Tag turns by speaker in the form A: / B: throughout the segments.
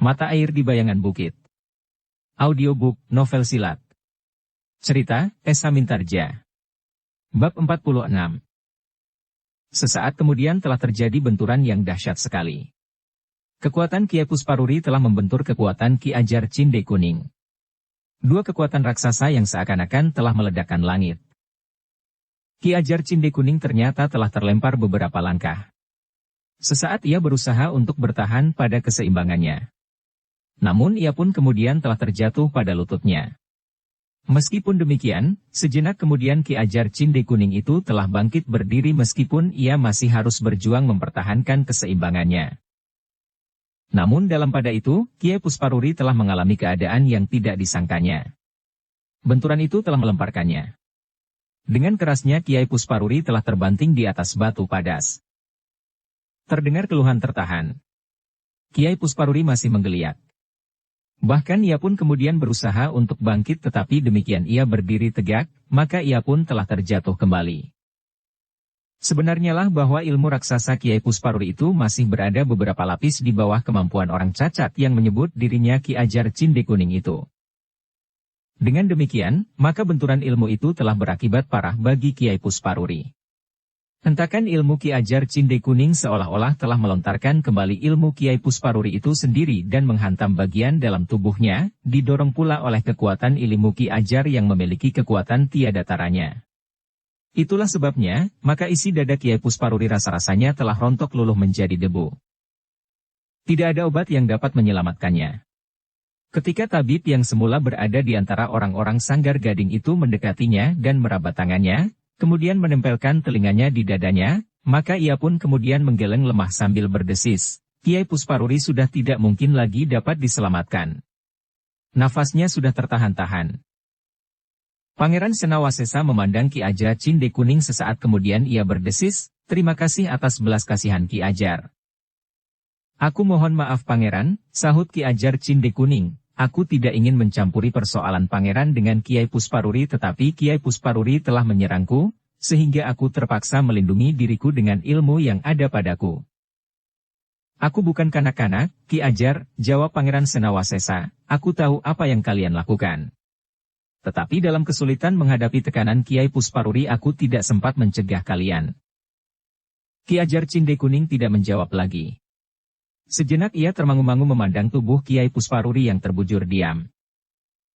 A: Mata Air di Bayangan Bukit. Audiobook, novel silat. Cerita, Esa Mintarja. Bab 46. Sesaat kemudian telah terjadi benturan yang dahsyat sekali. Kekuatan Kiai Pusparuri telah membentur kekuatan Ki Ajar Cinde Kuning. Dua kekuatan raksasa yang seakan-akan telah meledakkan langit. Ki Ajar Cinde Kuning ternyata telah terlempar beberapa langkah. Sesaat ia berusaha untuk bertahan pada keseimbangannya. Namun ia pun kemudian telah terjatuh pada lututnya. Meskipun demikian, sejenak kemudian Ki Ajar Cinde Kuning itu telah bangkit berdiri meskipun ia masih harus berjuang mempertahankan keseimbangannya. Namun dalam pada itu, Kiai Pusparuri telah mengalami keadaan yang tidak disangkanya. Benturan itu telah melemparkannya. Dengan kerasnya Kiai Pusparuri telah terbanting di atas batu padas. Terdengar keluhan tertahan. Kiai Pusparuri masih menggeliat. Bahkan ia pun kemudian berusaha untuk bangkit tetapi demikian ia berdiri tegak, maka ia pun telah terjatuh kembali. Sebenarnya lah bahwa ilmu raksasa Kiai Pusparuri itu masih berada beberapa lapis di bawah kemampuan orang cacat yang menyebut dirinya Ki Ajar Cinde Kuning itu. Dengan demikian, maka benturan ilmu itu telah berakibat parah bagi Kiai Pusparuri. Hentakan ilmu Ki Ajar Cinde Kuning seolah-olah telah melontarkan kembali ilmu Kiai Pusparuri itu sendiri dan menghantam bagian dalam tubuhnya, didorong pula oleh kekuatan ilmu Ki Ajar yang memiliki kekuatan tiada taranya. Itulah sebabnya, maka isi dada Kiai Pusparuri rasa-rasanya telah rontok luluh menjadi debu. Tidak ada obat yang dapat menyelamatkannya. Ketika tabib yang semula berada di antara orang-orang Sanggar Gading itu mendekatinya dan meraba tangannya, kemudian menempelkan telinganya di dadanya, maka ia pun kemudian menggeleng lemah sambil berdesis. Kiai Pusparuri sudah tidak mungkin lagi dapat diselamatkan. Nafasnya sudah tertahan-tahan. Pangeran Senawasesa memandang Ki Ajar Cinde Kuning sesaat kemudian ia berdesis, "Terima kasih atas belas kasihan Ki Ajar." "Aku mohon maaf Pangeran," sahut Ki Ajar Cinde Kuning. "Aku tidak ingin mencampuri persoalan Pangeran dengan Kiai Pusparuri tetapi Kiai Pusparuri telah menyerangku, sehingga aku terpaksa melindungi diriku dengan ilmu yang ada padaku." "Aku bukan kanak-kanak, Ki Ajar," jawab Pangeran Senawasesa, "aku tahu apa yang kalian lakukan. Tetapi dalam kesulitan menghadapi tekanan Kiai Pusparuri aku tidak sempat mencegah kalian." Ki Ajar Cinde Kuning tidak menjawab lagi. Sejenak ia termangu-mangu memandang tubuh Kiai Pusparuri yang terbujur diam.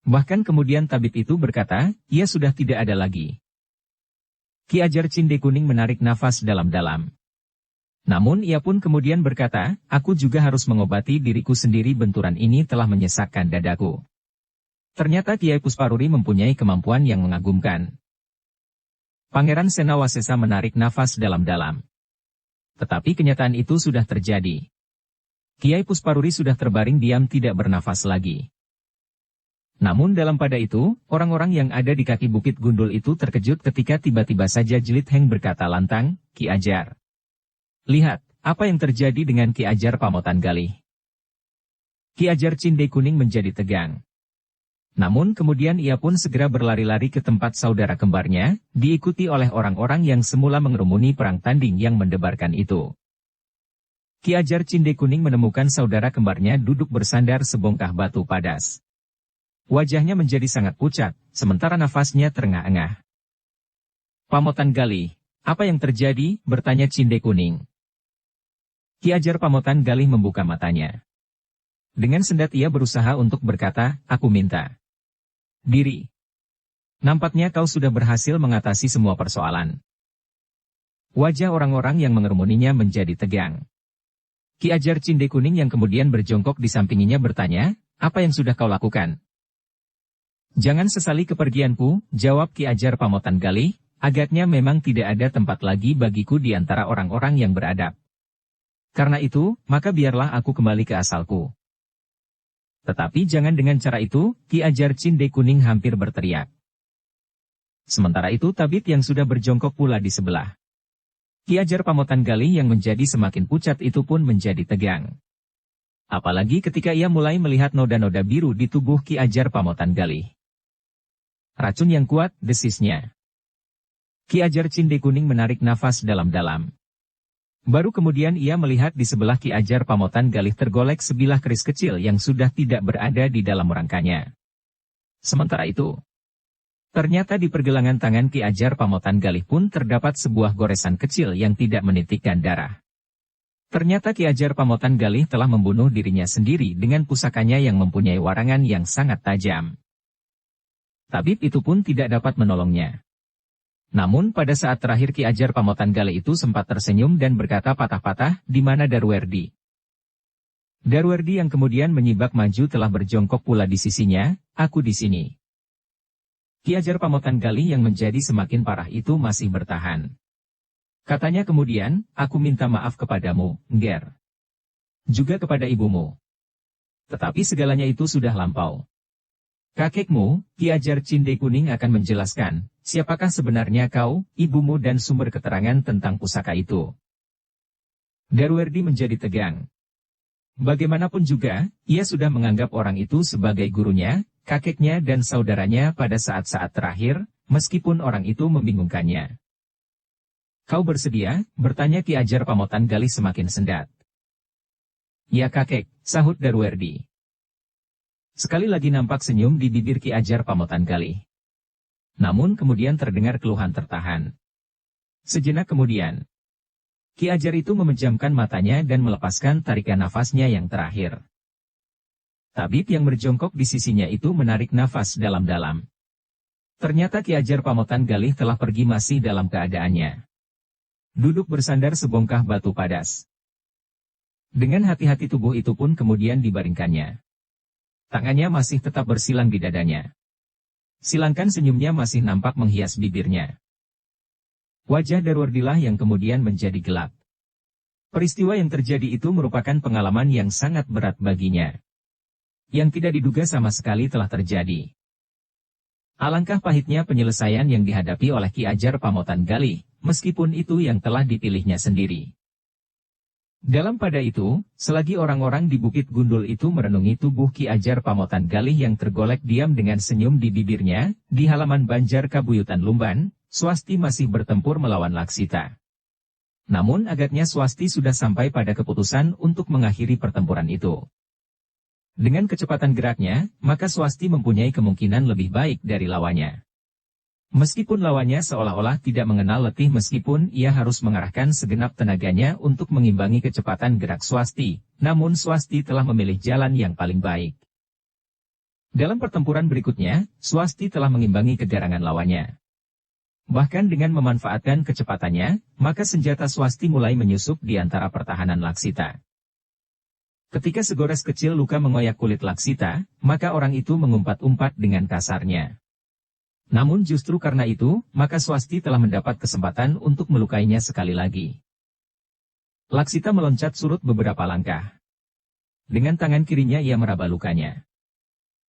A: Bahkan kemudian tabib itu berkata, ia sudah tidak ada lagi. Ki Ajar Cinde Kuning menarik nafas dalam-dalam. Namun ia pun kemudian berkata, "Aku juga harus mengobati diriku sendiri, benturan ini telah menyesakkan dadaku." Ternyata Kiai Pusparuri mempunyai kemampuan yang mengagumkan. Pangeran Senawasesa menarik nafas dalam-dalam. Tetapi kenyataan itu sudah terjadi. Kiai Pusparuri sudah terbaring diam tidak bernafas lagi. Namun dalam pada itu, orang-orang yang ada di kaki Bukit Gundul itu terkejut ketika tiba-tiba saja Jelit Heng berkata lantang, "Ki Ajar. Lihat, apa yang terjadi dengan Ki Ajar Pamotan Galih." Ki Ajar Cinde Kuning menjadi tegang. Namun kemudian ia pun segera berlari-lari ke tempat saudara kembarnya, diikuti oleh orang-orang yang semula mengerumuni perang tanding yang mendebarkan itu. Ki Ajar Cinde Kuning menemukan saudara kembarnya duduk bersandar sebongkah batu padas. Wajahnya menjadi sangat pucat, sementara nafasnya terengah-engah. "Pamotan Galih, apa yang terjadi?" bertanya Cinde Kuning. Ki Ajar Pamotan Galih membuka matanya. Dengan sendat ia berusaha untuk berkata, "Aku minta diri. Nampaknya kau sudah berhasil mengatasi semua persoalan." Wajah orang-orang yang mengerumuninya menjadi tegang. Ki Ajar Cinde Kuning yang kemudian berjongkok di sampinginya bertanya, "Apa yang sudah kau lakukan?" "Jangan sesali kepergianku," jawab Ki Ajar Pamotan Galih, "agaknya memang tidak ada tempat lagi bagiku di antara orang-orang yang beradab. Karena itu, maka biarlah aku kembali ke asalku." "Tetapi jangan dengan cara itu," Ki Ajar Cinde Kuning hampir berteriak. Sementara itu tabib yang sudah berjongkok pula di sebelah Ki Ajar Pamotan Galih yang menjadi semakin pucat itu pun menjadi tegang. Apalagi ketika ia mulai melihat noda-noda biru di tubuh Ki Ajar Pamotan Galih. "Racun yang kuat," desisnya. Ki Ajar Cinde Kuning menarik nafas dalam-dalam. Baru kemudian ia melihat di sebelah Ki Ajar Pamotan Galih tergolek sebilah keris kecil yang sudah tidak berada di dalam rangkanya. Sementara itu, ternyata di pergelangan tangan Ki Ajar Pamotan Galih pun terdapat sebuah goresan kecil yang tidak menitikkan darah. Ternyata Ki Ajar Pamotan Galih telah membunuh dirinya sendiri dengan pusakanya yang mempunyai warangan yang sangat tajam. Tabib itu pun tidak dapat menolongnya. Namun pada saat terakhir Ki Ajar Pamotan Galih itu sempat tersenyum dan berkata patah-patah, "Di mana Darwerdi?" Darwerdi yang kemudian menyibak maju telah berjongkok pula di sisinya, "Aku di sini." Ki Ajar Pamotan Galih yang menjadi semakin parah itu masih bertahan. Katanya kemudian, "Aku minta maaf kepadamu, Ngger. Juga kepada ibumu. Tetapi segalanya itu sudah lampau. Kakekmu, Ki Ajar Cinde Kuning akan menjelaskan, siapakah sebenarnya kau, ibumu dan sumber keterangan tentang pusaka itu." Darwerdi menjadi tegang. Bagaimanapun juga, ia sudah menganggap orang itu sebagai gurunya, kakeknya dan saudaranya pada saat-saat terakhir, meskipun orang itu membingungkannya. "Kau bersedia?" bertanya Ki Ajar Pamotan Galih semakin sendat. "Ya kakek," sahut Darwerdi. Sekali lagi nampak senyum di bibir Ki Ajar Pamotan Galih. Namun kemudian terdengar keluhan tertahan. Sejenak kemudian, Ki Ajar itu memejamkan matanya dan melepaskan tarikan nafasnya yang terakhir. Tabib yang berjongkok di sisinya itu menarik nafas dalam-dalam. Ternyata Ki Ajar Pamotan Galih telah pergi masih dalam keadaannya duduk bersandar sebongkah batu padas. Dengan hati-hati tubuh itu pun kemudian dibaringkannya. Tangannya masih tetap bersilang di dadanya. Silangkan senyumnya masih nampak menghias bibirnya. Wajah Darwerdilah yang kemudian menjadi gelap. Peristiwa yang terjadi itu merupakan pengalaman yang sangat berat baginya. Yang tidak diduga sama sekali telah terjadi. Alangkah pahitnya penyelesaian yang dihadapi oleh Ki Ajar Pamotan Galih, meskipun itu yang telah dipilihnya sendiri. Dalam pada itu, selagi orang-orang di Bukit Gundul itu merenungi tubuh Ki Ajar Pamotan Galih yang tergolek diam dengan senyum di bibirnya, di halaman Banjar Kabuyutan Lumban, Swasti masih bertempur melawan Laksita. Namun agaknya Swasti sudah sampai pada keputusan untuk mengakhiri pertempuran itu. Dengan kecepatan geraknya, maka Swasti mempunyai kemungkinan lebih baik dari lawannya. Meskipun lawannya seolah-olah tidak mengenal letih meskipun ia harus mengarahkan segenap tenaganya untuk mengimbangi kecepatan gerak Swasti, namun Swasti telah memilih jalan yang paling baik. Dalam pertempuran berikutnya, Swasti telah mengimbangi kegarangan lawannya. Bahkan dengan memanfaatkan kecepatannya, maka senjata Swasti mulai menyusup di antara pertahanan Laksita. Ketika segores kecil luka mengoyak kulit Laksita, maka orang itu mengumpat-umpat dengan kasarnya. Namun justru karena itu, maka Swasti telah mendapat kesempatan untuk melukainya sekali lagi. Laksita meloncat surut beberapa langkah. Dengan tangan kirinya ia meraba lukanya.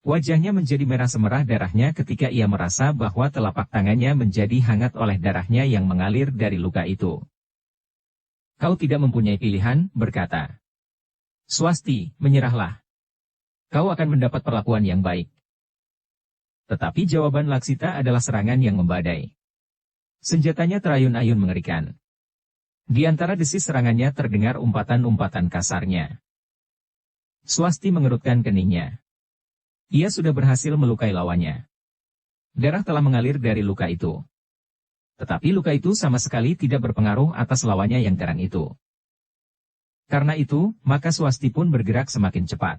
A: Wajahnya menjadi merah semerah darahnya ketika ia merasa bahwa telapak tangannya menjadi hangat oleh darahnya yang mengalir dari luka itu. "Kau tidak mempunyai pilihan," berkata Swasti, "menyerahlah. Kau akan mendapat perlakuan yang baik." Tetapi jawaban Laksita adalah serangan yang membadai. Senjatanya terayun-ayun mengerikan. Di antara desis serangannya terdengar umpatan-umpatan kasarnya. Swasti mengerutkan keningnya. Ia sudah berhasil melukai lawannya. Darah telah mengalir dari luka itu. Tetapi luka itu sama sekali tidak berpengaruh atas lawannya yang garang itu. Karena itu, maka Swasti pun bergerak semakin cepat.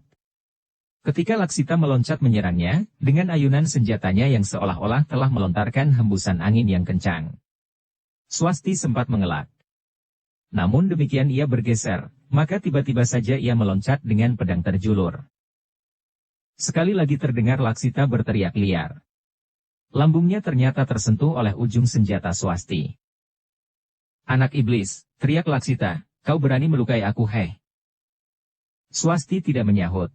A: Ketika Laksita meloncat menyerangnya, dengan ayunan senjatanya yang seolah-olah telah melontarkan hembusan angin yang kencang. Swasti sempat mengelak. Namun demikian ia bergeser, maka tiba-tiba saja ia meloncat dengan pedang terjulur. Sekali lagi terdengar Laksita berteriak liar. Lambungnya ternyata tersentuh oleh ujung senjata Swasti. "Anak iblis," teriak Laksita, "kau berani melukai aku, heh?" Swasti tidak menyahut.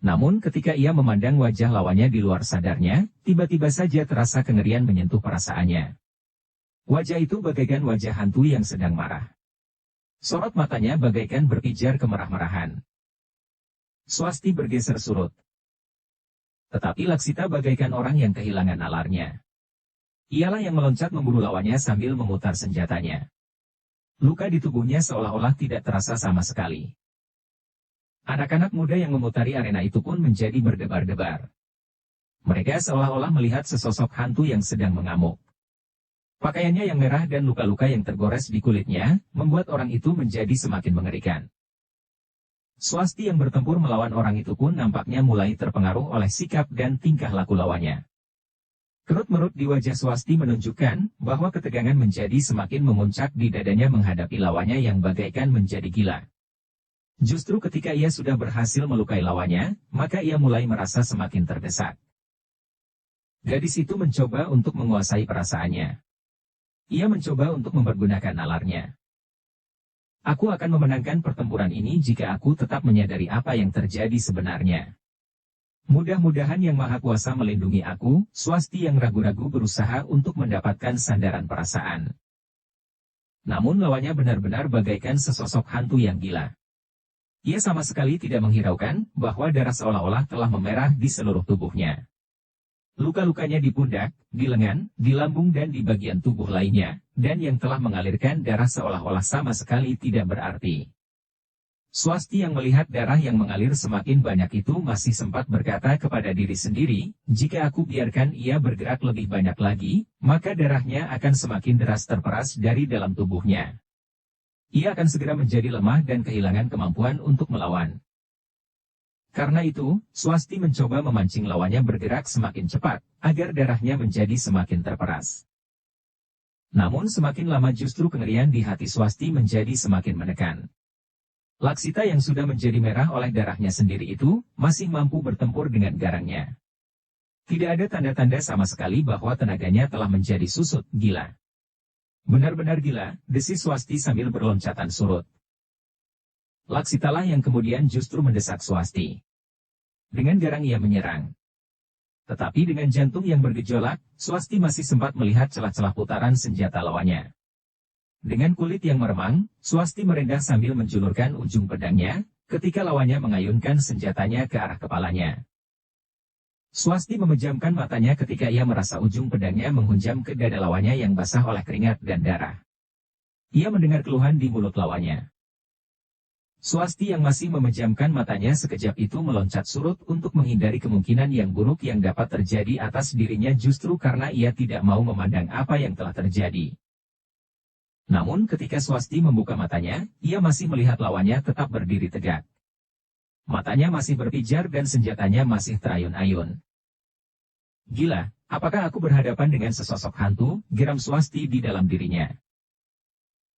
A: Namun ketika ia memandang wajah lawannya di luar sadarnya, tiba-tiba saja terasa kengerian menyentuh perasaannya. Wajah itu bagaikan wajah hantu yang sedang marah. Sorot matanya bagaikan berpijar kemerah-merahan. Swasti bergeser surut. Tetapi Laksita bagaikan orang yang kehilangan nalarnya. Ialah yang meloncat membunuh lawannya sambil memutar senjatanya. Luka di tubuhnya seolah-olah tidak terasa sama sekali. Anak-anak muda yang memutari arena itu pun menjadi berdebar-debar. Mereka seolah-olah melihat sesosok hantu yang sedang mengamuk. Pakaiannya yang merah dan luka-luka yang tergores di kulitnya, membuat orang itu menjadi semakin mengerikan. Swasti yang bertempur melawan orang itu pun nampaknya mulai terpengaruh oleh sikap dan tingkah laku lawannya. Kerut-merut di wajah Swasti menunjukkan bahwa ketegangan menjadi semakin memuncak di dadanya menghadapi lawannya yang bagaikan menjadi gila. Justru ketika ia sudah berhasil melukai lawannya, maka ia mulai merasa semakin terdesak. Gadis itu mencoba untuk menguasai perasaannya. Ia mencoba untuk mempergunakan nalarnya. Aku akan memenangkan pertempuran ini jika aku tetap menyadari apa yang terjadi sebenarnya. Mudah-mudahan Yang Maha Kuasa melindungi aku. Swasti yang ragu-ragu berusaha untuk mendapatkan sandaran perasaan. Namun lawannya benar-benar bagaikan sesosok hantu yang gila. Ia sama sekali tidak menghiraukan bahwa darah seolah-olah telah memerah di seluruh tubuhnya. Luka-lukanya di pundak, di lengan, di lambung dan di bagian tubuh lainnya, dan yang telah mengalirkan darah seolah-olah sama sekali tidak berarti. Swasti yang melihat darah yang mengalir semakin banyak itu masih sempat berkata kepada diri sendiri, jika aku biarkan ia bergerak lebih banyak lagi, maka darahnya akan semakin deras terperas dari dalam tubuhnya. Ia akan segera menjadi lemah dan kehilangan kemampuan untuk melawan. Karena itu, Swasti mencoba memancing lawannya bergerak semakin cepat, agar darahnya menjadi semakin terperas. Namun semakin lama justru kengerian di hati Swasti menjadi semakin menekan. Laksita yang sudah menjadi merah oleh darahnya sendiri itu, masih mampu bertempur dengan garangnya. Tidak ada tanda-tanda sama sekali bahwa tenaganya telah menjadi susut, gila. Benar-benar gila, desis Swasti sambil berloncatan surut. Laksitalah yang kemudian justru mendesak Swasti. Dengan garang ia menyerang. Tetapi dengan jantung yang bergejolak, Swasti masih sempat melihat celah-celah putaran senjata lawannya. Dengan kulit yang meremang, Swasti merendah sambil menjulurkan ujung pedangnya, ketika lawannya mengayunkan senjatanya ke arah kepalanya. Swasti memejamkan matanya ketika ia merasa ujung pedangnya menghunjam ke dada lawannya yang basah oleh keringat dan darah. Ia mendengar keluhan di mulut lawannya. Swasti yang masih memejamkan matanya sekejap itu meloncat surut untuk menghindari kemungkinan yang buruk yang dapat terjadi atas dirinya justru karena ia tidak mau memandang apa yang telah terjadi. Namun ketika Swasti membuka matanya, ia masih melihat lawannya tetap berdiri tegak. Matanya masih berpijar dan senjatanya masih terayun-ayun. Gila, apakah aku berhadapan dengan sesosok hantu, geram Swasti di dalam dirinya.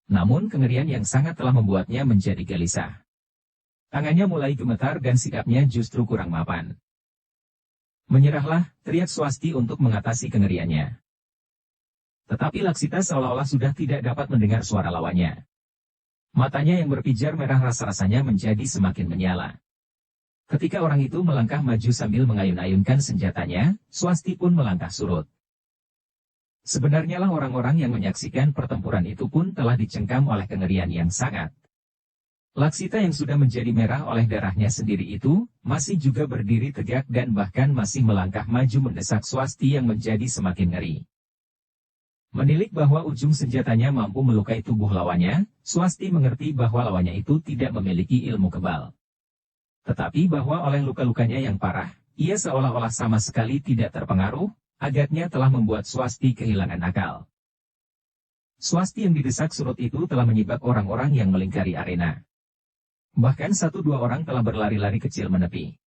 A: Namun kengerian yang sangat telah membuatnya menjadi gelisah. Tangannya mulai gemetar dan sikapnya justru kurang mapan. Menyerahlah, teriak Swasti untuk mengatasi kengeriannya. Tetapi Laksita seolah-olah sudah tidak dapat mendengar suara lawannya. Matanya yang berpijar merah rasa-rasanya menjadi semakin menyala. Ketika orang itu melangkah maju sambil mengayun-ayunkan senjatanya, Swasti pun melangkah surut. Sebenarnya lah orang-orang yang menyaksikan pertempuran itu pun telah dicengkam oleh kengerian yang sangat. Laksita yang sudah menjadi merah oleh darahnya sendiri itu, masih juga berdiri tegak dan bahkan masih melangkah maju mendesak Swasti yang menjadi semakin ngeri. Menilik bahwa ujung senjatanya mampu melukai tubuh lawannya, Swasti mengerti bahwa lawannya itu tidak memiliki ilmu kebal. Tetapi bahwa oleh luka-lukanya yang parah, ia seolah-olah sama sekali tidak terpengaruh, agaknya telah membuat Swasti kehilangan akal. Swasti yang didesak surut itu telah menyibak orang-orang yang melingkari arena. Bahkan 1-2 orang telah berlari-lari kecil menepi.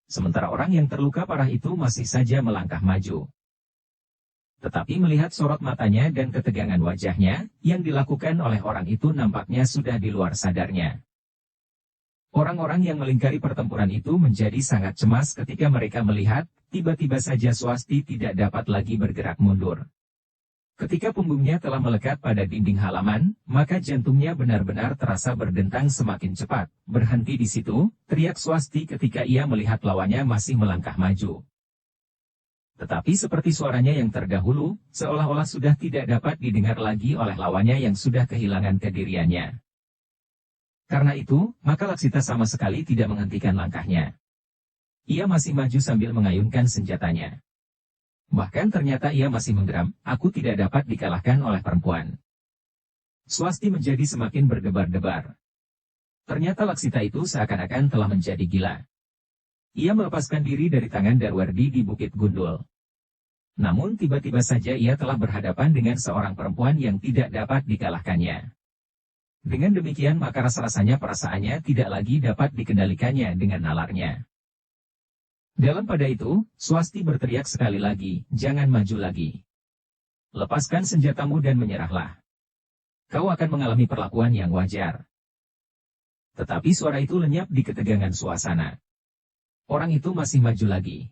A: Sementara orang yang terluka parah itu masih saja melangkah maju. Tetapi melihat sorot matanya dan ketegangan wajahnya, yang dilakukan oleh orang itu nampaknya sudah di luar sadarnya. Orang-orang yang melingkari pertempuran itu menjadi sangat cemas ketika mereka melihat, tiba-tiba saja Swasti tidak dapat lagi bergerak mundur. Ketika punggungnya telah melekat pada dinding halaman, maka jantungnya benar-benar terasa berdentang semakin cepat. Berhenti di situ, teriak Swasti ketika ia melihat lawannya masih melangkah maju. Tetapi seperti suaranya yang terdahulu, seolah-olah sudah tidak dapat didengar lagi oleh lawannya yang sudah kehilangan kediriannya. Karena itu, maka Laksita sama sekali tidak menghentikan langkahnya. Ia masih maju sambil mengayunkan senjatanya. Bahkan ternyata ia masih menggeram, aku tidak dapat dikalahkan oleh perempuan. Swasti menjadi semakin berdebar-debar. Ternyata Laksita itu seakan-akan telah menjadi gila. Ia melepaskan diri dari tangan Darwardi di Bukit Gundul. Namun tiba-tiba saja ia telah berhadapan dengan seorang perempuan yang tidak dapat dikalahkannya. Dengan demikian maka rasa-rasanya perasaannya tidak lagi dapat dikendalikannya dengan nalarnya. Dalam pada itu, Swasti berteriak sekali lagi, "Jangan maju lagi. Lepaskan senjatamu dan menyerahlah. Kau akan mengalami perlakuan yang wajar." Tetapi suara itu lenyap di ketegangan suasana. Orang itu masih maju lagi.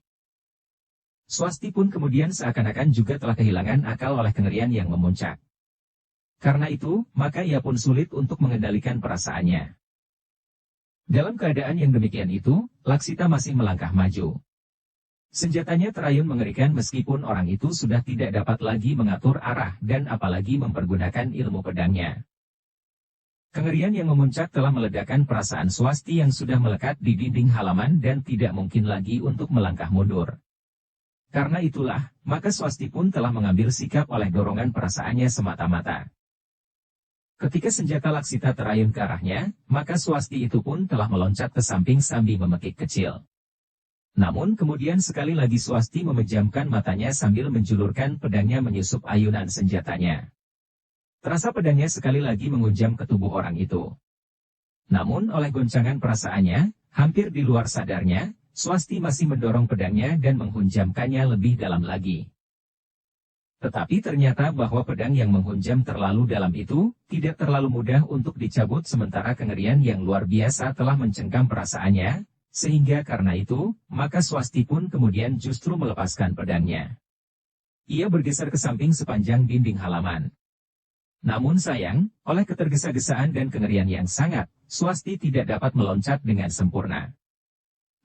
A: Swasti pun kemudian seakan-akan juga telah kehilangan akal oleh kengerian yang memuncak. Karena itu, maka ia pun sulit untuk mengendalikan perasaannya. Dalam keadaan yang demikian itu, Laksita masih melangkah maju. Senjatanya terayun mengerikan meskipun orang itu sudah tidak dapat lagi mengatur arah dan apalagi mempergunakan ilmu pedangnya. Kengerian yang memuncak telah meledakkan perasaan Swasti yang sudah melekat di dinding halaman dan tidak mungkin lagi untuk melangkah mundur. Karena itulah, maka Swasti pun telah mengambil sikap oleh dorongan perasaannya semata-mata. Ketika senjata Laksita terayun ke arahnya, maka Swasti itu pun telah meloncat ke samping sambil memekik kecil. Namun kemudian sekali lagi Swasti memejamkan matanya sambil menjulurkan pedangnya menyusup ayunan senjatanya. Terasa pedangnya sekali lagi menghunjam ke tubuh orang itu. Namun oleh goncangan perasaannya, hampir di luar sadarnya, Swasti masih mendorong pedangnya dan menghunjamkannya lebih dalam lagi. Tetapi ternyata bahwa pedang yang menghunjam terlalu dalam itu, tidak terlalu mudah untuk dicabut sementara kengerian yang luar biasa telah mencengkam perasaannya, sehingga karena itu, maka Swasti pun kemudian justru melepaskan pedangnya. Ia bergeser ke samping sepanjang dinding halaman. Namun sayang, oleh ketergesa-gesaan dan kengerian yang sangat, Swasti tidak dapat meloncat dengan sempurna.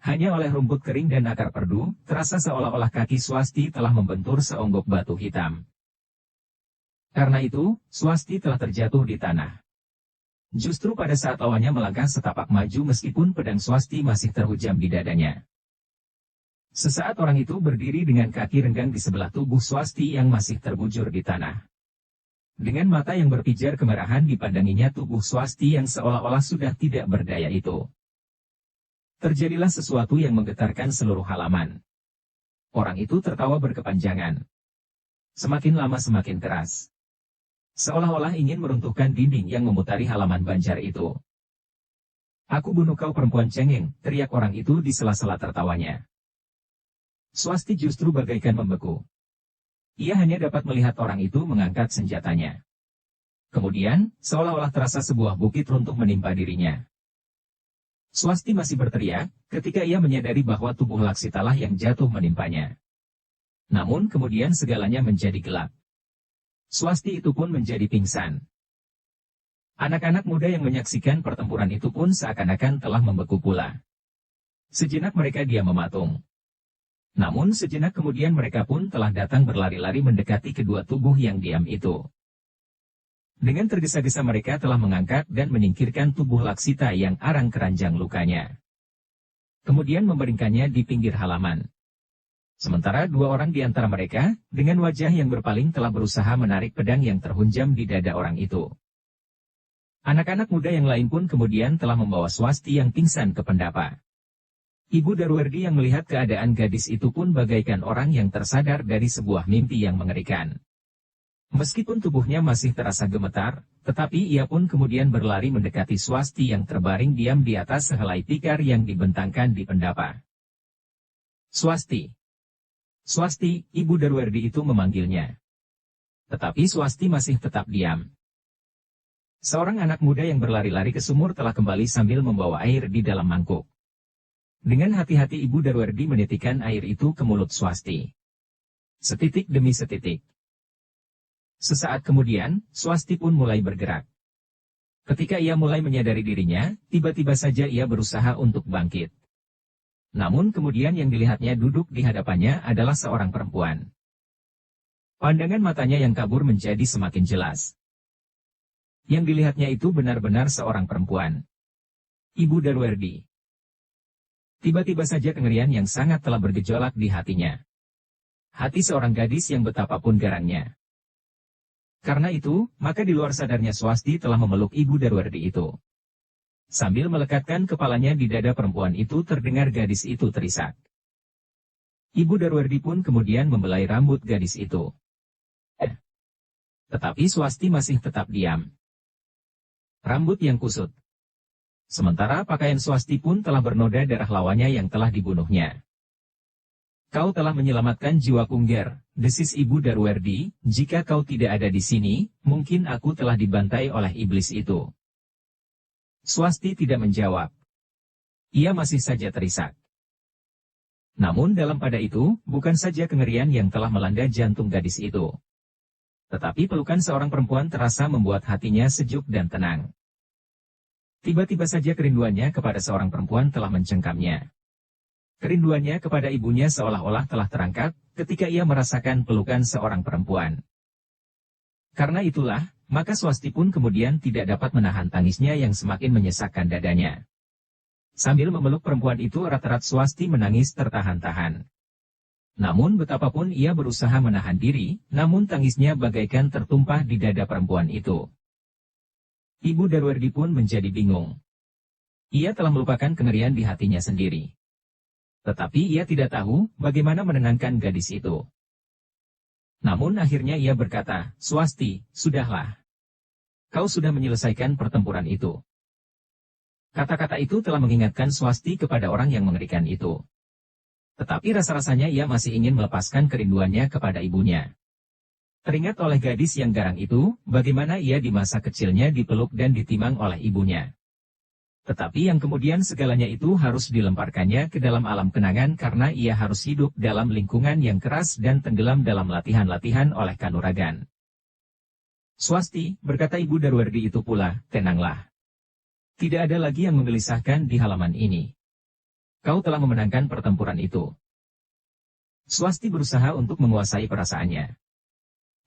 A: Hanya oleh rumput kering dan akar perdu, terasa seolah-olah kaki Swasti telah membentur seonggok batu hitam. Karena itu, Swasti telah terjatuh di tanah. Justru pada saat lawannya melangkah setapak maju meskipun pedang Swasti masih terhujam di dadanya. Sesaat orang itu berdiri dengan kaki renggang di sebelah tubuh Swasti yang masih terbujur di tanah. Dengan mata yang berpijar kemerahan dipandanginya tubuh Swasti yang seolah-olah sudah tidak berdaya itu. Terjadilah sesuatu yang menggetarkan seluruh halaman. Orang itu tertawa berkepanjangan. Semakin lama semakin keras. Seolah-olah ingin meruntuhkan dinding yang memutari halaman banjar itu. "Aku bunuh kau perempuan cengeng," teriak orang itu di sela-sela tertawanya. Swasti justru bagaikan membeku. Ia hanya dapat melihat orang itu mengangkat senjatanya. Kemudian, seolah-olah terasa sebuah bukit runtuh menimpa dirinya. Swasti masih berteriak, ketika ia menyadari bahwa tubuh Laksitalah yang jatuh menimpanya. Namun kemudian segalanya menjadi gelap. Swasti itu pun menjadi pingsan. Anak-anak muda yang menyaksikan pertempuran itu pun seakan-akan telah membeku pula. Sejenak mereka diam mematung. Namun sejenak kemudian mereka pun telah datang berlari-lari mendekati kedua tubuh yang diam itu. Dengan tergesa-gesa mereka telah mengangkat dan menyingkirkan tubuh Laksita yang arang keranjang lukanya. Kemudian membaringkannya di pinggir halaman. Sementara dua orang di antara mereka, dengan wajah yang berpaling telah berusaha menarik pedang yang terhunjam di dada orang itu. Anak-anak muda yang lain pun kemudian telah membawa Swasti yang pingsan ke pendapa. Ibu Darwardi yang melihat keadaan gadis itu pun bagaikan orang yang tersadar dari sebuah mimpi yang mengerikan. Meskipun tubuhnya masih terasa gemetar, tetapi ia pun kemudian berlari mendekati Swasti yang terbaring diam di atas sehelai tikar yang dibentangkan di pendapa. "Swasti! Swasti!" Ibu Darwardi itu memanggilnya. Tetapi Swasti masih tetap diam. Seorang anak muda yang berlari-lari ke sumur telah kembali sambil membawa air di dalam mangkuk. Dengan hati-hati Ibu Darwardi menitikkan air itu ke mulut Swasti. Setitik demi setitik. Sesaat kemudian, Swasti pun mulai bergerak. Ketika ia mulai menyadari dirinya, tiba-tiba saja ia berusaha untuk bangkit. Namun kemudian yang dilihatnya duduk di hadapannya adalah seorang perempuan. Pandangan matanya yang kabur menjadi semakin jelas. Yang dilihatnya itu benar-benar seorang perempuan. Ibu Darwardi. Tiba-tiba saja kengerian yang sangat telah bergejolak di hatinya. Hati seorang gadis yang betapapun garangnya. Karena itu, maka di luar sadarnya Swasti telah memeluk Ibu Darwardi itu. Sambil melekatkan kepalanya di dada perempuan itu terdengar gadis itu terisak. Ibu Darwardi pun kemudian membelai rambut gadis itu. Tetapi Swasti masih tetap diam. Rambut yang kusut. Sementara pakaian Swasti pun telah bernoda darah lawannya yang telah dibunuhnya. Kau telah menyelamatkan jiwaku, Nger, desis Ibu Darwardi. Jika kau tidak ada di sini, mungkin aku telah dibantai oleh iblis itu. Swasti tidak menjawab. Ia masih saja terisak. Namun dalam pada itu, bukan saja kengerian yang telah melanda jantung gadis itu. Tetapi pelukan seorang perempuan terasa membuat hatinya sejuk dan tenang. Tiba-tiba saja kerinduannya kepada seorang perempuan telah mencengkamnya. Kerinduannya kepada ibunya seolah-olah telah terangkat ketika ia merasakan pelukan seorang perempuan. Karena itulah, maka Swasti pun kemudian tidak dapat menahan tangisnya yang semakin menyesakkan dadanya. Sambil memeluk perempuan itu erat-erat Swasti menangis tertahan-tahan. Namun betapapun ia berusaha menahan diri, namun tangisnya bagaikan tertumpah di dada perempuan itu. Ibu Darwardi pun menjadi bingung. Ia telah melupakan kengerian di hatinya sendiri. Tetapi ia tidak tahu bagaimana menenangkan gadis itu. Namun akhirnya ia berkata, Swasti, sudahlah. Kau sudah menyelesaikan pertempuran itu. Kata-kata itu telah mengingatkan Swasti kepada orang yang mengerikan itu. Tetapi rasa-rasanya ia masih ingin melepaskan kerinduannya kepada ibunya. Teringat oleh gadis yang garang itu, bagaimana ia di masa kecilnya dipeluk dan ditimang oleh ibunya. Tetapi yang kemudian segalanya itu harus dilemparkannya ke dalam alam kenangan karena ia harus hidup dalam lingkungan yang keras dan tenggelam dalam latihan-latihan oleh Kanuragan. Swasti, berkata Ibu Darwardi itu pula, tenanglah. Tidak ada lagi yang menggelisahkan di halaman ini. Kau telah memenangkan pertempuran itu. Swasti berusaha untuk menguasai perasaannya.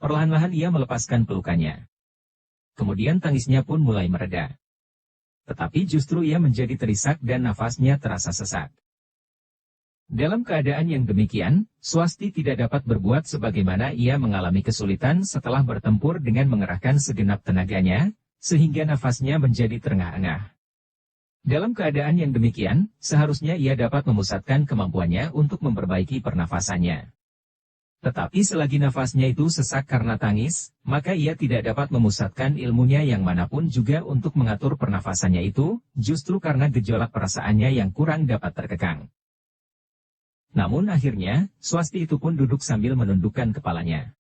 A: Perlahan-lahan ia melepaskan pelukannya. Kemudian tangisnya pun mulai mereda. Tetapi justru ia menjadi terisak dan nafasnya terasa sesak. Dalam keadaan yang demikian, Swasti tidak dapat berbuat sebagaimana ia mengalami kesulitan setelah bertempur dengan mengerahkan segenap tenaganya, sehingga nafasnya menjadi terengah-engah. Dalam keadaan yang demikian, seharusnya ia dapat memusatkan kemampuannya untuk memperbaiki pernafasannya. Tetapi selagi nafasnya itu sesak karena tangis, maka ia tidak dapat memusatkan ilmunya yang manapun juga untuk mengatur pernafasannya itu, justru karena gejolak perasaannya yang kurang dapat terkekang. Namun akhirnya, Swasti itu pun duduk sambil menundukkan kepalanya.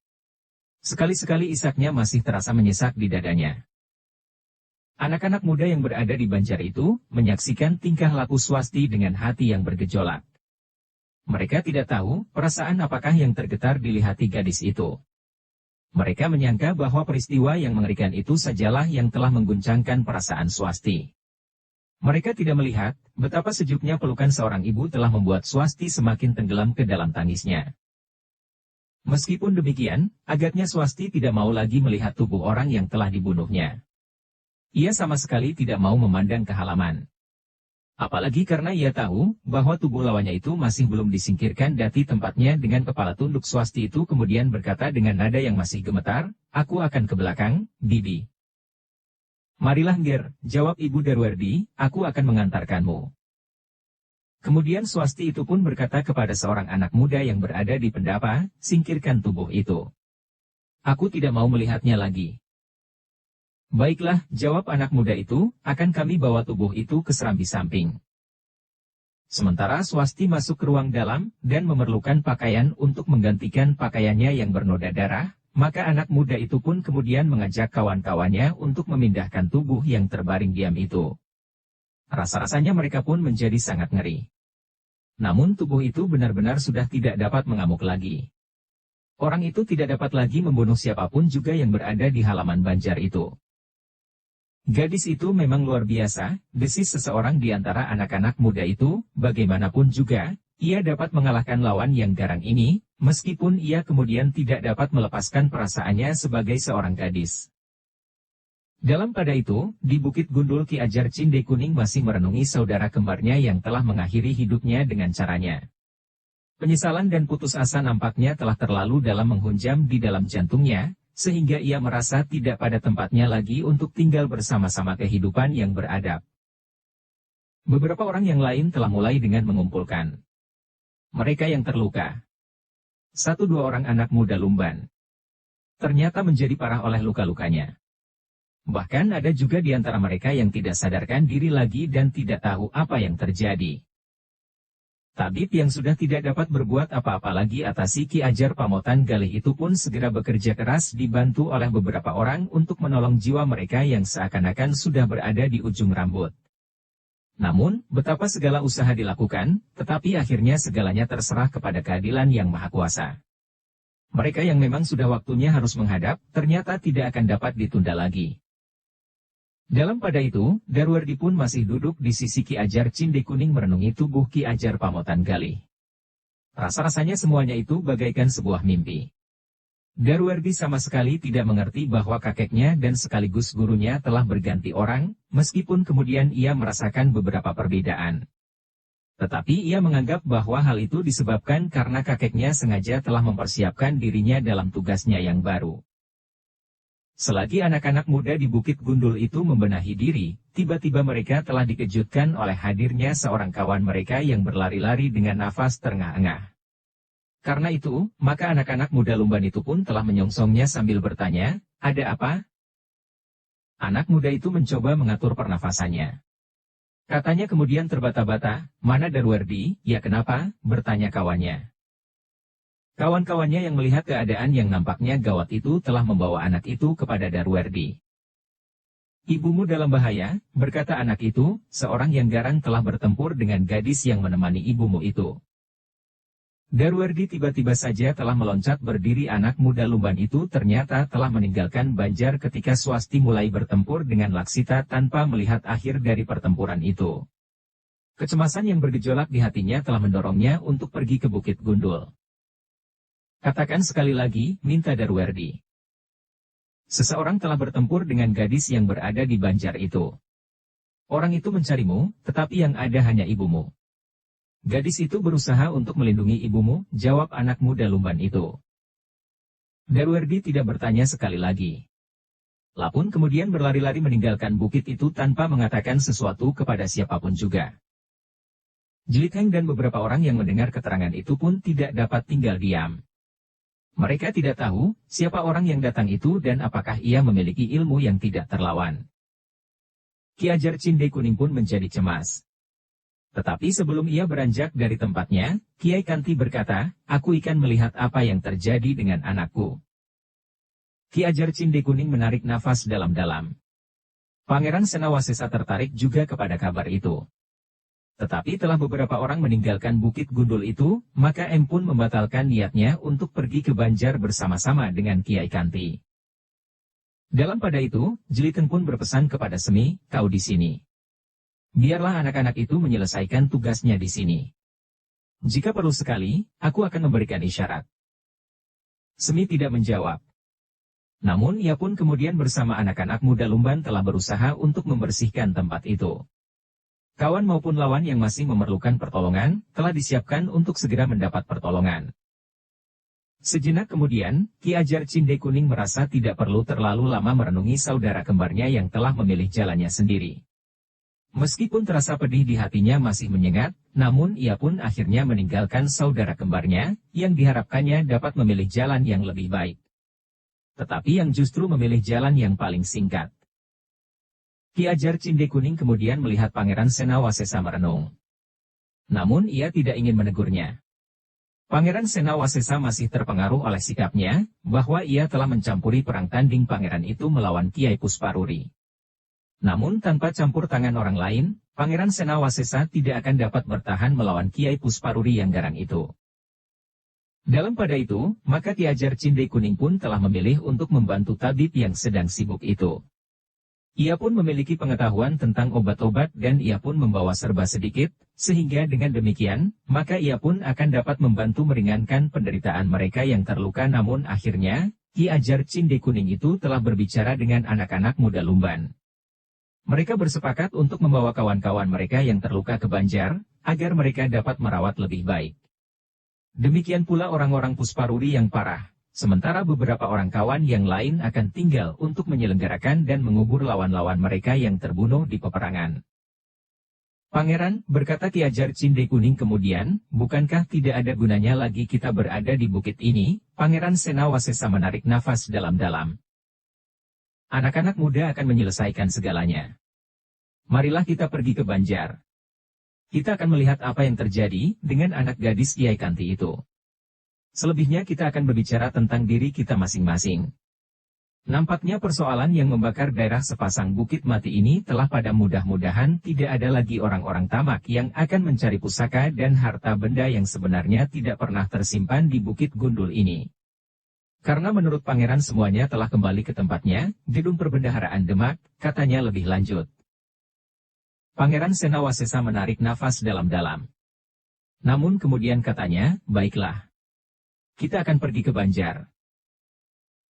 A: Sekali-sekali isaknya masih terasa menyesak di dadanya. Anak-anak muda yang berada di Banjar itu, menyaksikan tingkah laku Swasti dengan hati yang bergejolak. Mereka tidak tahu perasaan apakah yang tergetar di hati gadis itu. Mereka menyangka bahwa peristiwa yang mengerikan itu sajalah yang telah mengguncangkan perasaan Swasti. Mereka tidak melihat betapa sejuknya pelukan seorang ibu telah membuat Swasti semakin tenggelam ke dalam tangisnya. Meskipun demikian, agaknya Swasti tidak mau lagi melihat tubuh orang yang telah dibunuhnya. Ia sama sekali tidak mau memandang ke halaman. Apalagi karena ia tahu bahwa tubuh lawannya itu masih belum disingkirkan dari tempatnya. Dengan kepala tunduk Swasti itu kemudian berkata dengan nada yang masih gemetar, aku akan ke belakang, Bibi. Marilah Nger, jawab Ibu Darwardi, aku akan mengantarkanmu. Kemudian Swasti itu pun berkata kepada seorang anak muda yang berada di pendapa, singkirkan tubuh itu. Aku tidak mau melihatnya lagi. Baiklah, jawab anak muda itu, akan kami bawa tubuh itu ke serambi samping. Sementara Swasti masuk ke ruang dalam, dan memerlukan pakaian untuk menggantikan pakaiannya yang bernoda darah, maka anak muda itu pun kemudian mengajak kawan-kawannya untuk memindahkan tubuh yang terbaring diam itu. Rasa-rasanya mereka pun menjadi sangat ngeri. Namun tubuh itu benar-benar sudah tidak dapat mengamuk lagi. Orang itu tidak dapat lagi membunuh siapapun juga yang berada di halaman Banjar itu. Gadis itu memang luar biasa, desis seseorang di antara anak-anak muda itu, bagaimanapun juga, ia dapat mengalahkan lawan yang garang ini, meskipun ia kemudian tidak dapat melepaskan perasaannya sebagai seorang gadis. Dalam pada itu, di Bukit Gundul Ki Ajar Cinde Kuning masih merenungi saudara kembarnya yang telah mengakhiri hidupnya dengan caranya. Penyesalan dan putus asa nampaknya telah terlalu dalam menghunjam di dalam jantungnya, sehingga ia merasa tidak pada tempatnya lagi untuk tinggal bersama-sama kehidupan yang beradab. Beberapa orang yang lain telah mulai dengan mengumpulkan mereka yang terluka. 1-2 orang anak muda Lumban ternyata menjadi parah oleh luka-lukanya. Bahkan ada juga di antara mereka yang tidak sadarkan diri lagi dan tidak tahu apa yang terjadi. Tabib yang sudah tidak dapat berbuat apa-apa lagi atasi Ki Ajar Pamotan Galih itu pun segera bekerja keras dibantu oleh beberapa orang untuk menolong jiwa mereka yang seakan-akan sudah berada di ujung rambut. Namun, betapa segala usaha dilakukan, tetapi akhirnya segalanya terserah kepada keadilan yang maha kuasa. Mereka yang memang sudah waktunya harus menghadap, ternyata tidak akan dapat ditunda lagi. Dalam pada itu, Darwardi pun masih duduk di sisi Ki Ajar Cinde Kuning merenungi tubuh Ki Ajar Pamotan Galih. Rasa-rasanya semuanya itu bagaikan sebuah mimpi. Darwardi sama sekali tidak mengerti bahwa kakeknya dan sekaligus gurunya telah berganti orang, meskipun kemudian ia merasakan beberapa perbedaan. Tetapi ia menganggap bahwa hal itu disebabkan karena kakeknya sengaja telah mempersiapkan dirinya dalam tugasnya yang baru. Selagi anak-anak muda di Bukit Gundul itu membenahi diri, tiba-tiba mereka telah dikejutkan oleh hadirnya seorang kawan mereka yang berlari-lari dengan nafas terengah-engah. Karena itu, maka anak-anak muda Lumban itu pun telah menyongsongnya sambil bertanya, "Ada apa?" Anak muda itu mencoba mengatur pernafasannya. Katanya kemudian terbata-bata, "Mana Darwardi?" "Ya kenapa?" bertanya kawannya. Kawan-kawannya yang melihat keadaan yang nampaknya gawat itu telah membawa anak itu kepada Darwardi. "Ibumu dalam bahaya," berkata anak itu, "seorang yang garang telah bertempur dengan gadis yang menemani ibumu itu." Darwardi tiba-tiba saja telah meloncat berdiri. Anak muda Lumban itu ternyata telah meninggalkan Banjar ketika Swasti mulai bertempur dengan Laksita tanpa melihat akhir dari pertempuran itu. Kecemasan yang bergejolak di hatinya telah mendorongnya untuk pergi ke Bukit Gundul. "Katakan sekali lagi," minta Darwardi. "Seseorang telah bertempur dengan gadis yang berada di Banjar itu. Orang itu mencarimu, tetapi yang ada hanya ibumu." "Gadis itu berusaha untuk melindungi ibumu," jawab anak muda Lumban itu. Darwardi tidak bertanya sekali lagi. Lapun kemudian berlari-lari meninggalkan bukit itu tanpa mengatakan sesuatu kepada siapapun juga. Jelitheng dan beberapa orang yang mendengar keterangan itu pun tidak dapat tinggal diam. Mereka tidak tahu siapa orang yang datang itu dan apakah ia memiliki ilmu yang tidak terlawan. Ki Ajar Cinde Kuning pun menjadi cemas. Tetapi sebelum ia beranjak dari tempatnya, Kiai Kanti berkata, "Aku ingin melihat apa yang terjadi dengan anakku." Ki Ajar Cinde Kuning menarik nafas dalam-dalam. Pangeran Senawasesa tertarik juga kepada kabar itu. Tetapi telah beberapa orang meninggalkan Bukit Gundul itu, maka M pun membatalkan niatnya untuk pergi ke Banjar bersama-sama dengan Kiai Kanti. Dalam pada itu, Jelitheng pun berpesan kepada Semi, "Kau di sini. Biarlah anak-anak itu menyelesaikan tugasnya di sini. Jika perlu sekali, aku akan memberikan isyarat." Semi tidak menjawab. Namun ia pun kemudian bersama anak-anak muda Lumban telah berusaha untuk membersihkan tempat itu. Kawan maupun lawan yang masih memerlukan pertolongan, telah disiapkan untuk segera mendapat pertolongan. Sejenak kemudian, Ki Ajar Cinde Kuning merasa tidak perlu terlalu lama merenungi saudara kembarnya yang telah memilih jalannya sendiri. Meskipun terasa pedih di hatinya masih menyengat, namun ia pun akhirnya meninggalkan saudara kembarnya, yang diharapkannya dapat memilih jalan yang lebih baik. Tetapi yang justru memilih jalan yang paling singkat. Ki Ajar Cinde Kuning kemudian melihat Pangeran Senawasesa merenung. Namun ia tidak ingin menegurnya. Pangeran Senawasesa masih terpengaruh oleh sikapnya, bahwa ia telah mencampuri perang tanding pangeran itu melawan Kiai Pusparuri. Namun tanpa campur tangan orang lain, Pangeran Senawasesa tidak akan dapat bertahan melawan Kiai Pusparuri yang garang itu. Dalam pada itu, maka Ki Ajar Cinde Kuning pun telah memilih untuk membantu tabib yang sedang sibuk itu. Ia pun memiliki pengetahuan tentang obat-obat dan ia pun membawa serba sedikit, sehingga dengan demikian, maka ia pun akan dapat membantu meringankan penderitaan mereka yang terluka. Namun akhirnya, Ki Ajar Cinde Kuning itu telah berbicara dengan anak-anak muda Lumban. Mereka bersepakat untuk membawa kawan-kawan mereka yang terluka ke Banjar, agar mereka dapat merawat lebih baik. Demikian pula orang-orang Pusparuri yang parah. Sementara beberapa orang kawan yang lain akan tinggal untuk menyelenggarakan dan mengubur lawan-lawan mereka yang terbunuh di peperangan. Pangeran, berkata Ki Ajar Cinde Kuning kemudian, bukankah tidak ada gunanya lagi kita berada di bukit ini? Pangeran Senawasesa menarik nafas dalam-dalam. Anak-anak muda akan menyelesaikan segalanya. Marilah kita pergi ke Banjar. Kita akan melihat apa yang terjadi dengan anak gadis Kiai Kanti itu. Selebihnya kita akan berbicara tentang diri kita masing-masing. Nampaknya persoalan yang membakar daerah sepasang bukit mati ini telah pada mudah-mudahan tidak ada lagi orang-orang tamak yang akan mencari pusaka dan harta benda yang sebenarnya tidak pernah tersimpan di Bukit Gundul ini. Karena menurut pangeran semuanya telah kembali ke tempatnya, gedung perbendaharaan Demak, katanya lebih lanjut. Pangeran Senawasesa menarik nafas dalam-dalam. Namun kemudian katanya, baiklah. Kita akan pergi ke Banjar.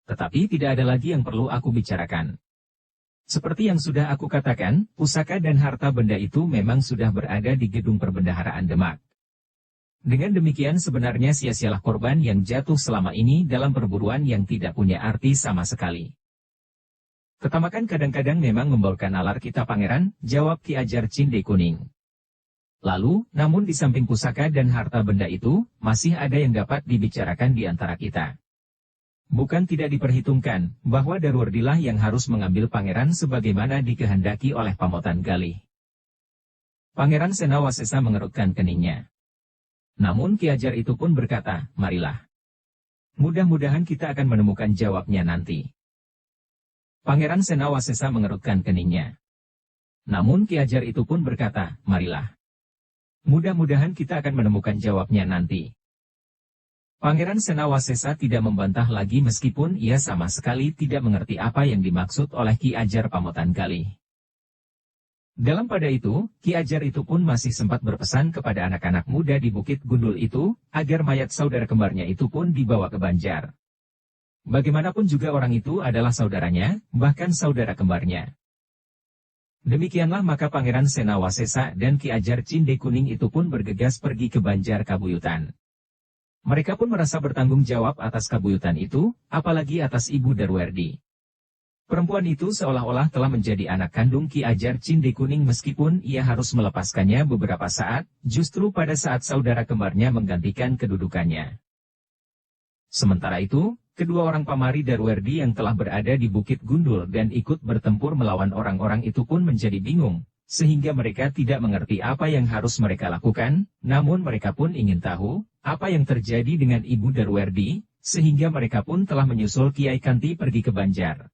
A: Tetapi tidak ada lagi yang perlu aku bicarakan. Seperti yang sudah aku katakan, pusaka dan harta benda itu memang sudah berada di gedung perbendaharaan Demak. Dengan demikian sebenarnya sia-sialah korban yang jatuh selama ini dalam perburuan yang tidak punya arti sama sekali. Ketamakan kadang-kadang memang membaulkan nalar kita pangeran, jawab Ki Ajar Cinde Kuning. Lalu, namun di samping pusaka dan harta benda itu, masih ada yang dapat dibicarakan di antara kita. Bukan tidak diperhitungkan, bahwa Darwardilah yang harus mengambil pangeran sebagaimana dikehendaki oleh Pamotan Galih. Pangeran Senawasesa mengerutkan keningnya. Namun Ki Ajar itu pun berkata, marilah. Mudah-mudahan kita akan menemukan jawabnya nanti. Pangeran Senawasesa mengerutkan keningnya. Namun Ki Ajar itu pun berkata, marilah. Mudah-mudahan kita akan menemukan jawabnya nanti. Pangeran Senawasesa tidak membantah lagi meskipun ia sama sekali tidak mengerti apa yang dimaksud oleh Ki Ajar Pamotan Galih. Dalam pada itu, Ki Ajar itu pun masih sempat berpesan kepada anak-anak muda di Bukit Gundul itu, agar mayat saudara kembarnya itu pun dibawa ke Banjar. Bagaimanapun juga orang itu adalah saudaranya, bahkan saudara kembarnya. Demikianlah maka Pangeran Senawasesa dan Ki Ajar Cinde Kuning itu pun bergegas pergi ke Banjar Kabuyutan. Mereka pun merasa bertanggung jawab atas kabuyutan itu, apalagi atas Ibu Darwerdi. Perempuan itu seolah-olah telah menjadi anak kandung Ki Ajar Cinde Kuning meskipun ia harus melepaskannya beberapa saat, justru pada saat saudara kembarnya menggantikan kedudukannya. Sementara itu, kedua orang pamari Darwerdi yang telah berada di Bukit Gundul dan ikut bertempur melawan orang-orang itu pun menjadi bingung, sehingga mereka tidak mengerti apa yang harus mereka lakukan, namun mereka pun ingin tahu, apa yang terjadi dengan Ibu Darwerdi, sehingga mereka pun telah menyusul Kiai Kanti pergi ke Banjar.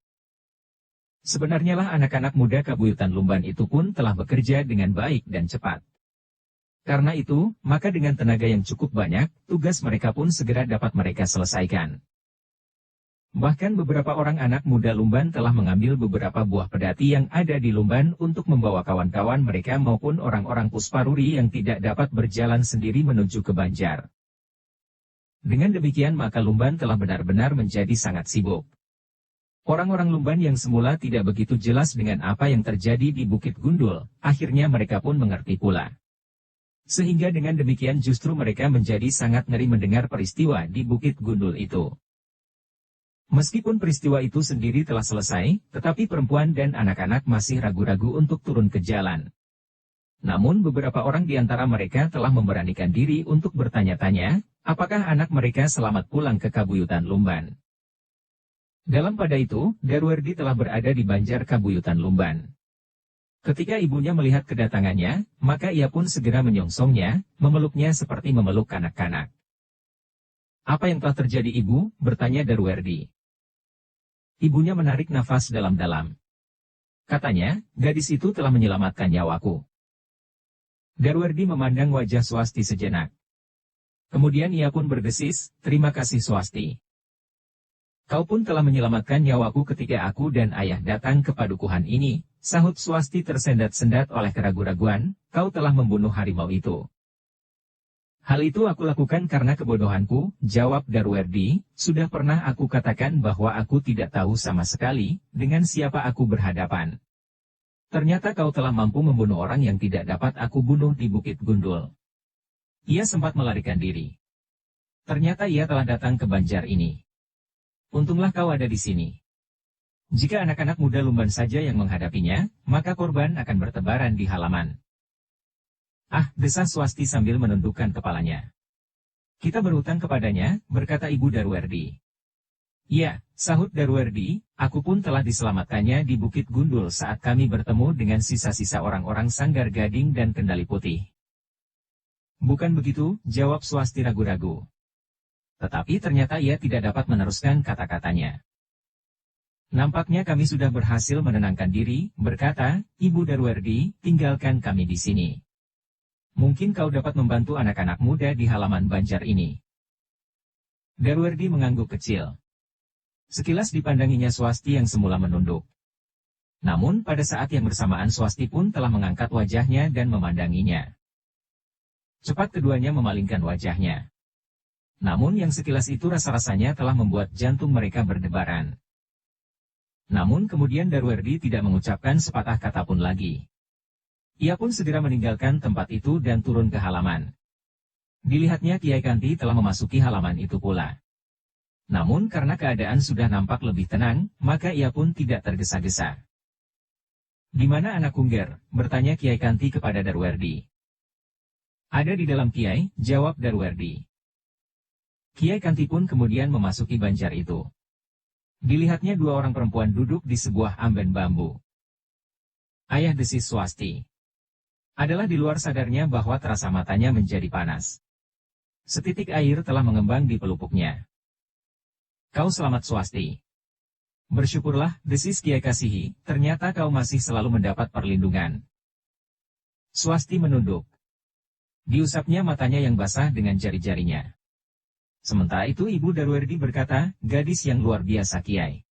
A: Sebenarnya lah anak-anak muda Kabuyutan Lumban itu pun telah bekerja dengan baik dan cepat. Karena itu, maka dengan tenaga yang cukup banyak, tugas mereka pun segera dapat mereka selesaikan. Bahkan beberapa orang anak muda Lumban telah mengambil beberapa buah pedati yang ada di Lumban untuk membawa kawan-kawan mereka maupun orang-orang Pusparuri yang tidak dapat berjalan sendiri menuju ke Banjar. Dengan demikian maka Lumban telah benar-benar menjadi sangat sibuk. Orang-orang Lumban yang semula tidak begitu jelas dengan apa yang terjadi di Bukit Gundul, akhirnya mereka pun mengerti pula. Sehingga dengan demikian justru mereka menjadi sangat ngeri mendengar peristiwa di Bukit Gundul itu. Meskipun peristiwa itu sendiri telah selesai, tetapi perempuan dan anak-anak masih ragu-ragu untuk turun ke jalan. Namun beberapa orang di antara mereka telah memberanikan diri untuk bertanya-tanya, apakah anak mereka selamat pulang ke Kabuyutan Lumban. Dalam pada itu, Darwerdi telah berada di Banjar Kabuyutan Lumban. Ketika ibunya melihat kedatangannya, maka ia pun segera menyongsongnya, memeluknya seperti memeluk kanak-kanak. Apa yang telah terjadi ibu? Bertanya Darwerdi. Ibunya menarik nafas dalam-dalam. Katanya, gadis itu telah menyelamatkan nyawaku. Darwerdi memandang wajah Swasti sejenak. Kemudian ia pun berdesis, terima kasih Swasti. Kau pun telah menyelamatkan nyawaku ketika aku dan ayah datang ke padukuhan ini, sahut Swasti tersendat-sendat oleh keraguan-raguan, kau telah membunuh harimau itu. Hal itu aku lakukan karena kebodohanku, jawab Darwerdi, sudah pernah aku katakan bahwa aku tidak tahu sama sekali, dengan siapa aku berhadapan. Ternyata kau telah mampu membunuh orang yang tidak dapat aku bunuh di Bukit Gundul. Ia sempat melarikan diri. Ternyata ia telah datang ke Banjar ini. Untunglah kau ada di sini. Jika anak-anak muda Lumban saja yang menghadapinya, maka korban akan bertebaran di halaman. Ah, desah Swasti sambil menundukkan kepalanya. Kita berhutang kepadanya, berkata Ibu Darwerdi. Ya, sahut Darwerdi, aku pun telah diselamatkannya di Bukit Gundul saat kami bertemu dengan sisa-sisa orang-orang Sanggar Gading dan Kendali Putih. Bukan begitu, jawab Swasti ragu-ragu. Tetapi ternyata ia tidak dapat meneruskan kata-katanya. Nampaknya kami sudah berhasil menenangkan diri, berkata, Ibu Darwerdi, tinggalkan kami di sini. Mungkin kau dapat membantu anak-anak muda di halaman Banjar ini. Darwerdi mengangguk kecil. Sekilas dipandanginya Swasti yang semula menunduk. Namun pada saat yang bersamaan Swasti pun telah mengangkat wajahnya dan memandanginya. Cepat keduanya memalingkan wajahnya. Namun yang sekilas itu rasa-rasanya telah membuat jantung mereka berdebaran. Namun kemudian Darwerdi tidak mengucapkan sepatah kata pun lagi. Ia pun segera meninggalkan tempat itu dan turun ke halaman. Dilihatnya Kiai Kanti telah memasuki halaman itu pula. Namun karena keadaan sudah nampak lebih tenang, maka ia pun tidak tergesa-gesa. Di mana anak Kungger? Bertanya Kiai Kanti kepada Darwerdi. Ada di dalam Kiai, jawab Darwerdi. Kiai Kanti pun kemudian memasuki Banjar itu. Dilihatnya dua orang perempuan duduk di sebuah amben bambu. Ayah desis Swasti. Adalah di luar sadarnya bahwa terasa matanya menjadi panas. Setitik air telah mengembang di pelupuknya. Kau selamat Swasti. Bersyukurlah, desis Kiai Kasihi, ternyata kau masih selalu mendapat perlindungan. Swasti menunduk. Diusapnya matanya yang basah dengan jari-jarinya. Sementara itu Ibu Darwerdi berkata, gadis yang luar biasa Kiai.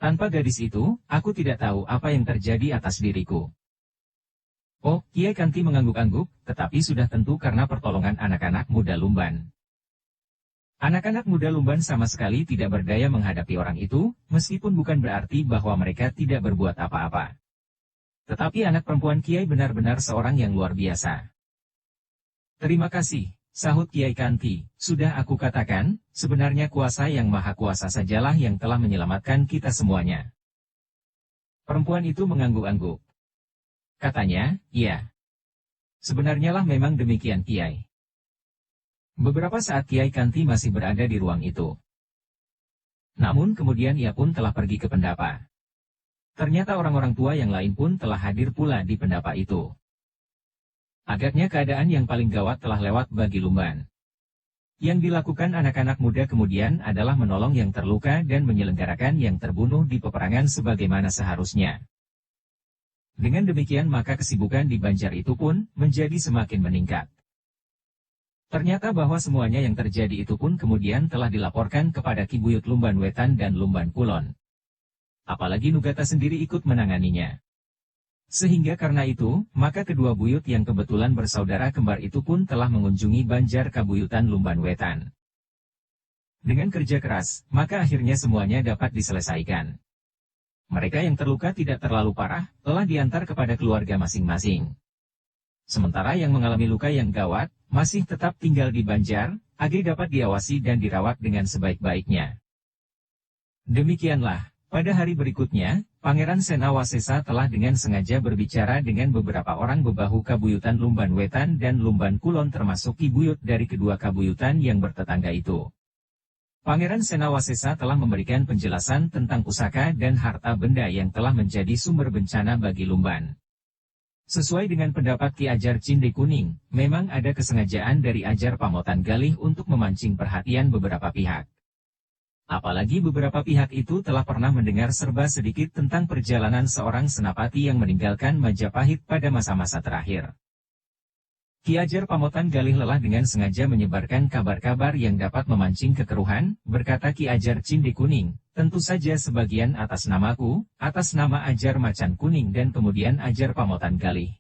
A: Tanpa gadis itu, aku tidak tahu apa yang terjadi atas diriku. Oh, Kiai Kanti mengangguk-angguk, tetapi sudah tentu karena pertolongan anak-anak muda Lumban. Anak-anak muda Lumban sama sekali tidak berdaya menghadapi orang itu, meskipun bukan berarti bahwa mereka tidak berbuat apa-apa. Tetapi anak perempuan Kiai benar-benar seorang yang luar biasa. Terima kasih, sahut Kiai Kanti, sudah aku katakan, sebenarnya kuasa yang maha kuasa sajalah yang telah menyelamatkan kita semuanya. Perempuan itu mengangguk-angguk. Katanya, iya. Sebenarnya lah memang demikian Kiai. Beberapa saat Kiai Kanti masih berada di ruang itu. Namun kemudian ia pun telah pergi ke pendapa. Ternyata orang-orang tua yang lain pun telah hadir pula di pendapa itu. Agaknya keadaan yang paling gawat telah lewat bagi Lumban. Yang dilakukan anak-anak muda kemudian adalah menolong yang terluka dan menyelenggarakan yang terbunuh di peperangan sebagaimana seharusnya. Dengan demikian maka kesibukan di Banjar itu pun menjadi semakin meningkat. Ternyata bahwa semuanya yang terjadi itu pun kemudian telah dilaporkan kepada Ki Buyut Lumban Wetan dan Lumban Kulon. Apalagi Nugata sendiri ikut menanganinya. Sehingga karena itu, maka kedua buyut yang kebetulan bersaudara kembar itu pun telah mengunjungi Banjar Kabuyutan Lumban Wetan. Dengan kerja keras, maka akhirnya semuanya dapat diselesaikan. Mereka yang terluka tidak terlalu parah, telah diantar kepada keluarga masing-masing. Sementara yang mengalami luka yang gawat, masih tetap tinggal di Banjar, agar dapat diawasi dan dirawat dengan sebaik-baiknya. Demikianlah, pada hari berikutnya, Pangeran Senawasesa telah dengan sengaja berbicara dengan beberapa orang bebahu Kabuyutan Lumban Wetan dan Lumban Kulon termasuk Ki Buyut dari kedua kabuyutan yang bertetangga itu. Pangeran Senawasesa telah memberikan penjelasan tentang pusaka dan harta benda yang telah menjadi sumber bencana bagi Lumban. Sesuai dengan pendapat Ki Ajar Cinde Kuning, memang ada kesengajaan dari Ajar Pamotan Galih untuk memancing perhatian beberapa pihak. Apalagi beberapa pihak itu telah pernah mendengar serba sedikit tentang perjalanan seorang senapati yang meninggalkan Majapahit pada masa-masa terakhir. Ki Ajar Pamotan Galih lelah dengan sengaja menyebarkan kabar-kabar yang dapat memancing kekeruhan, berkata Ki Ajar Cinde Kuning, tentu saja sebagian atas namaku, atas nama Ajar Macan Kuning dan kemudian Ajar Pamotan Galih.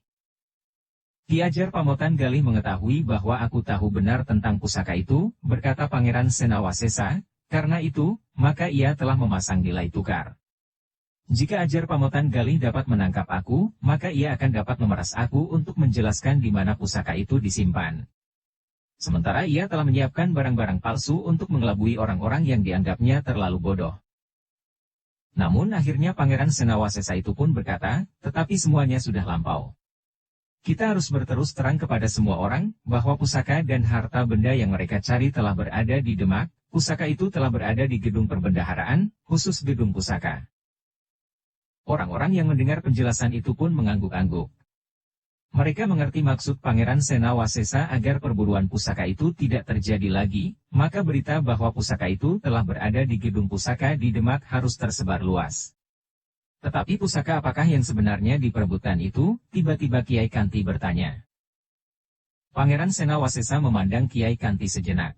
A: Ki Ajar Pamotan Galih mengetahui bahwa aku tahu benar tentang pusaka itu, berkata Pangeran Senawasesa, karena itu, maka ia telah memasang nilai tukar. Jika Ajar Pamotan Galih dapat menangkap aku, maka ia akan dapat memeras aku untuk menjelaskan di mana pusaka itu disimpan. Sementara ia telah menyiapkan barang-barang palsu untuk mengelabui orang-orang yang dianggapnya terlalu bodoh. Namun akhirnya Pangeran Senawasesa itu pun berkata, tetapi semuanya sudah lampau. Kita harus berterus terang kepada semua orang, bahwa pusaka dan harta benda yang mereka cari telah berada di Demak, pusaka itu telah berada di gedung perbendaharaan, khusus gedung pusaka. Orang-orang yang mendengar penjelasan itu pun mengangguk-angguk. Mereka mengerti maksud Pangeran Senawasesa agar perburuan pusaka itu tidak terjadi lagi, maka berita bahwa pusaka itu telah berada di gedung pusaka di Demak harus tersebar luas. Tetapi pusaka apakah yang sebenarnya diperebutkan itu? Tiba-tiba Kiai Kanti bertanya. Pangeran Senawasesa memandang Kiai Kanti sejenak.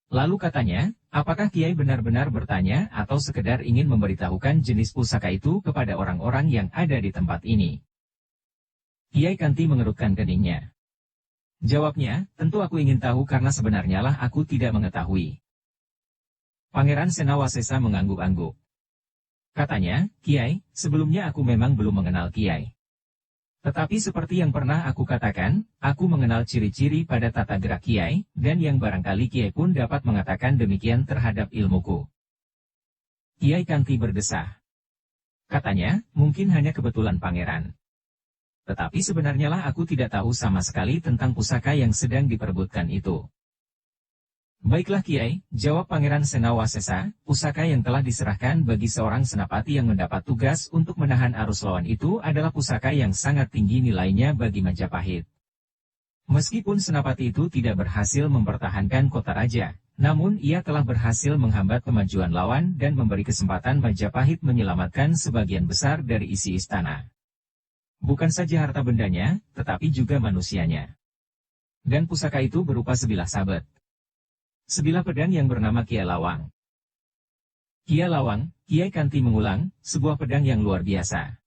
A: Lalu katanya, apakah Kiai benar-benar bertanya atau sekedar ingin memberitahukan jenis pusaka itu kepada orang-orang yang ada di tempat ini? Kiai Kanti mengerutkan keningnya. Jawabnya, tentu aku ingin tahu karena sebenarnya lah aku tidak mengetahui. Pangeran Senawasesa mengangguk-angguk. Katanya, Kiai, sebelumnya aku memang belum mengenal Kiai. Tetapi seperti yang pernah aku katakan, aku mengenal ciri-ciri pada tata gerak Kiai, dan yang barangkali Kiai pun dapat mengatakan demikian terhadap ilmuku. Kiai Kanti berdesah. Katanya, mungkin hanya kebetulan Pangeran. Tetapi sebenarnya lah aku tidak tahu sama sekali tentang pusaka yang sedang diperebutkan itu. Baiklah Kiai, jawab Pangeran Senawasesa, pusaka yang telah diserahkan bagi seorang senapati yang mendapat tugas untuk menahan arus lawan itu adalah pusaka yang sangat tinggi nilainya bagi Majapahit. Meskipun senapati itu tidak berhasil mempertahankan kota raja, namun ia telah berhasil menghambat kemajuan lawan dan memberi kesempatan Majapahit menyelamatkan sebagian besar dari isi istana. Bukan saja harta bendanya, tetapi juga manusianya. Dan pusaka itu berupa sebilah sabet. Sebilah pedang yang bernama Kia Lawang. Kia Lawang, Kiai Kanti mengulang, sebuah pedang yang luar biasa.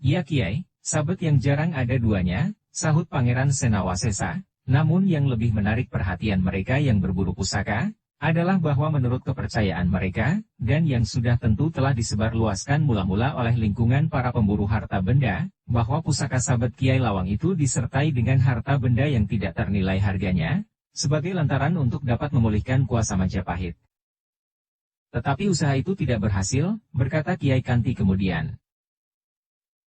A: Ya Kiai, sabet yang jarang ada duanya, sahut Pangeran Senawasesa, namun yang lebih menarik perhatian mereka yang berburu pusaka, adalah bahwa menurut kepercayaan mereka, dan yang sudah tentu telah disebarluaskan mula-mula oleh lingkungan para pemburu harta benda, bahwa pusaka sabet Kiai Lawang itu disertai dengan harta benda yang tidak ternilai harganya, sebagai lantaran untuk dapat memulihkan kuasa Majapahit. Tetapi usaha itu tidak berhasil, berkata Kiai Kanti kemudian.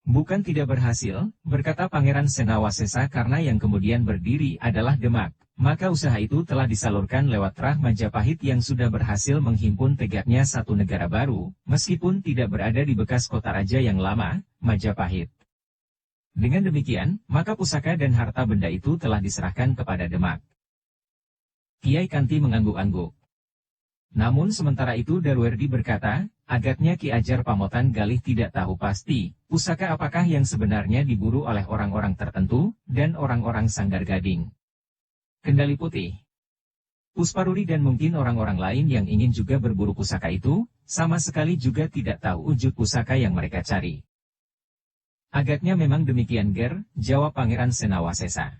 A: Bukan tidak berhasil, berkata Pangeran Senawasesa karena yang kemudian berdiri adalah Demak. Maka usaha itu telah disalurkan lewat Rah Majapahit yang sudah berhasil menghimpun tegaknya satu negara baru, meskipun tidak berada di bekas kota raja yang lama, Majapahit. Dengan demikian, maka pusaka dan harta benda itu telah diserahkan kepada Demak. Kiai Kanti mengangguk-angguk. Namun sementara itu Darwerdi berkata, agaknya Ki Ajar Pamotan Galih tidak tahu pasti, pusaka apakah yang sebenarnya diburu oleh orang-orang tertentu, dan orang-orang Sanggar Gading. Kendali Putih. Pusparuri dan mungkin orang-orang lain yang ingin juga berburu pusaka itu, sama sekali juga tidak tahu wujud pusaka yang mereka cari. Agaknya memang demikian Ger, jawab Pangeran Senawasesa.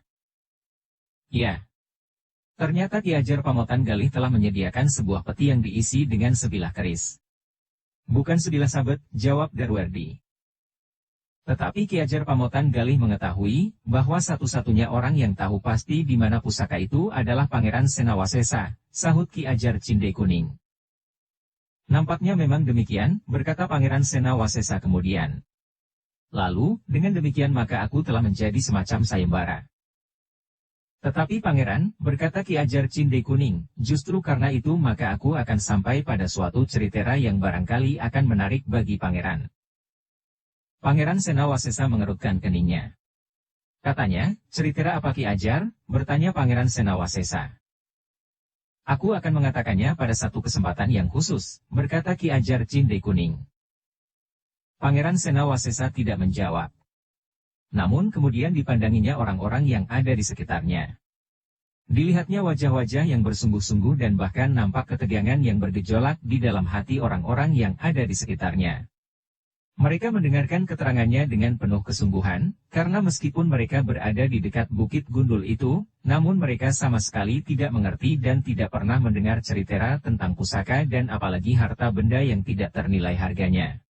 A: Ya. Ternyata Ki Ajar Pamotan Galih telah menyediakan sebuah peti yang diisi dengan sebilah keris. Bukan sebilah sabet, jawab Darwerdi. Tetapi Ki Ajar Pamotan Galih mengetahui, bahwa satu-satunya orang yang tahu pasti di mana pusaka itu adalah Pangeran Senawasesa, sahut Ki Ajar Cinde Kuning. Nampaknya memang demikian, berkata Pangeran Senawasesa kemudian. Lalu, dengan demikian maka aku telah menjadi semacam sayembara. Tetapi Pangeran, berkata Ki Ajar Cinde Kuning, justru karena itu maka aku akan sampai pada suatu ceritera yang barangkali akan menarik bagi Pangeran. Pangeran Senawasesa mengerutkan keningnya. Katanya, ceritera apa Ki Ajar? Bertanya Pangeran Senawasesa. Aku akan mengatakannya pada satu kesempatan yang khusus, berkata Ki Ajar Cinde Kuning. Pangeran Senawasesa tidak menjawab. Namun kemudian dipandanginya orang-orang yang ada di sekitarnya. Dilihatnya wajah-wajah yang bersungguh-sungguh dan bahkan nampak ketegangan yang bergejolak di dalam hati orang-orang yang ada di sekitarnya. Mereka mendengarkan keterangannya dengan penuh kesungguhan, karena meskipun mereka berada di dekat Bukit Gundul itu, namun mereka sama sekali tidak mengerti dan tidak pernah mendengar ceritera tentang pusaka dan apalagi harta benda yang tidak ternilai harganya.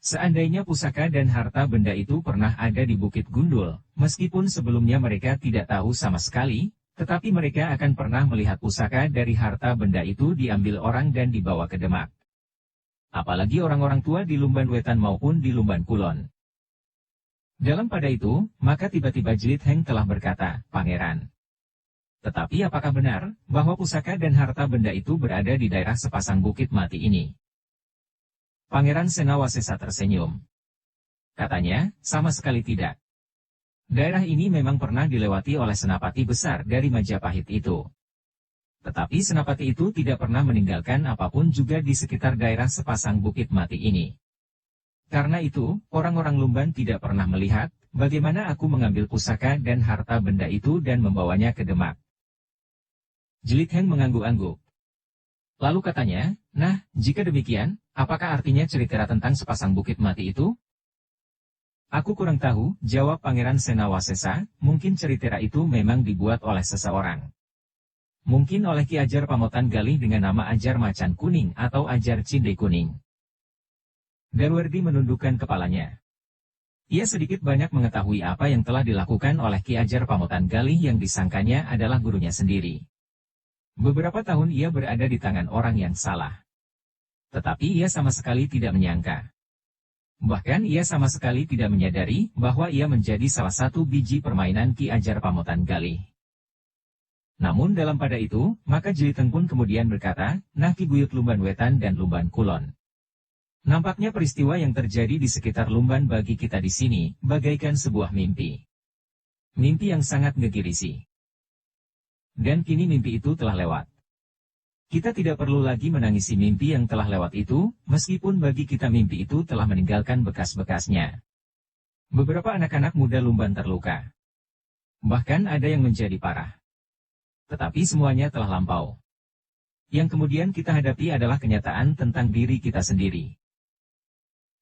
A: Seandainya pusaka dan harta benda itu pernah ada di Bukit Gundul, meskipun sebelumnya mereka tidak tahu sama sekali, Tetapi mereka akan pernah melihat pusaka dari harta benda itu diambil orang dan dibawa ke Demak. Apalagi orang-orang tua di Lumban Wetan maupun di Lumban Kulon. Dalam pada itu, maka tiba-tiba Jelit Heng telah berkata, "Pangeran. Tetapi apakah benar, bahwa pusaka dan harta benda itu berada di daerah sepasang bukit mati ini?" Pangeran Senawasesa tersenyum. Katanya, "Sama sekali tidak. Daerah ini memang pernah dilewati oleh senapati besar dari Majapahit itu. Tetapi senapati itu tidak pernah meninggalkan apapun juga di sekitar daerah sepasang bukit mati ini. Karena itu, orang-orang Lumban tidak pernah melihat, bagaimana aku mengambil pusaka dan harta benda itu dan membawanya ke Demak." Jelit Heng mengangguk-angguk. Lalu katanya, "Nah, jika demikian, apakah artinya cerita tentang sepasang bukit mati itu?" "Aku kurang tahu," jawab Pangeran Senawasesa, "mungkin cerita itu memang dibuat oleh seseorang. Mungkin oleh Ki Ajar Pamotan Galih dengan nama Ajar Macan Kuning atau Ajar Cinde Kuning." Darwerdi menundukkan kepalanya. Ia sedikit banyak mengetahui apa yang telah dilakukan oleh Ki Ajar Pamotan Galih yang disangkanya adalah gurunya sendiri. Beberapa tahun ia berada di tangan orang yang salah. Tetapi ia sama sekali tidak menyangka. Bahkan ia sama sekali tidak menyadari bahwa ia menjadi salah satu biji permainan Ki Ajar Pamotan Galih. Namun dalam pada itu, maka Jeliteng pun kemudian berkata, "Nah Ki Buyut Lumban Wetan dan Lumban Kulon. Nampaknya peristiwa yang terjadi di sekitar Lumban bagi kita di sini, bagaikan sebuah mimpi. Mimpi yang sangat ngegirisi. Dan kini mimpi itu telah lewat. Kita tidak perlu lagi menangisi mimpi yang telah lewat itu, meskipun bagi kita mimpi itu telah meninggalkan bekas-bekasnya. Beberapa anak-anak muda Lumban terluka. Bahkan ada yang menjadi parah. Tetapi semuanya telah lampau. Yang kemudian kita hadapi adalah kenyataan tentang diri kita sendiri."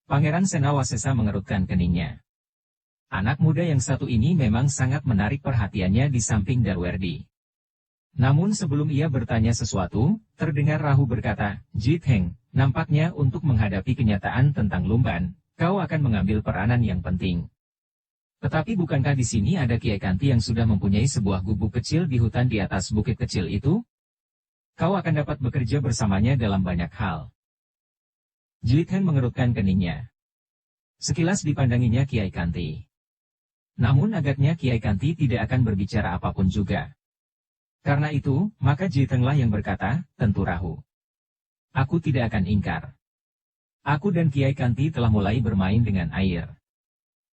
A: Pangeran Senawasesa mengerutkan keningnya. Anak muda yang satu ini memang sangat menarik perhatiannya di samping Darwerdi. Namun sebelum ia bertanya sesuatu, terdengar Rahu berkata, "Jelit Heng, nampaknya untuk menghadapi kenyataan tentang Lumban, kau akan mengambil peranan yang penting. Tetapi bukankah di sini ada Kiai Kanti yang sudah mempunyai sebuah gubuk kecil di hutan di atas bukit kecil itu? Kau akan dapat bekerja bersamanya dalam banyak hal." Jelit Heng mengerutkan keningnya. Sekilas dipandanginya Kiai Kanti. Namun agaknya Kiai Kanti tidak akan berbicara apapun juga. Karena itu, maka Jelitenglah yang berkata, "Tentu Rahu. Aku tidak akan ingkar. Aku dan Kiai Kanti telah mulai bermain dengan air.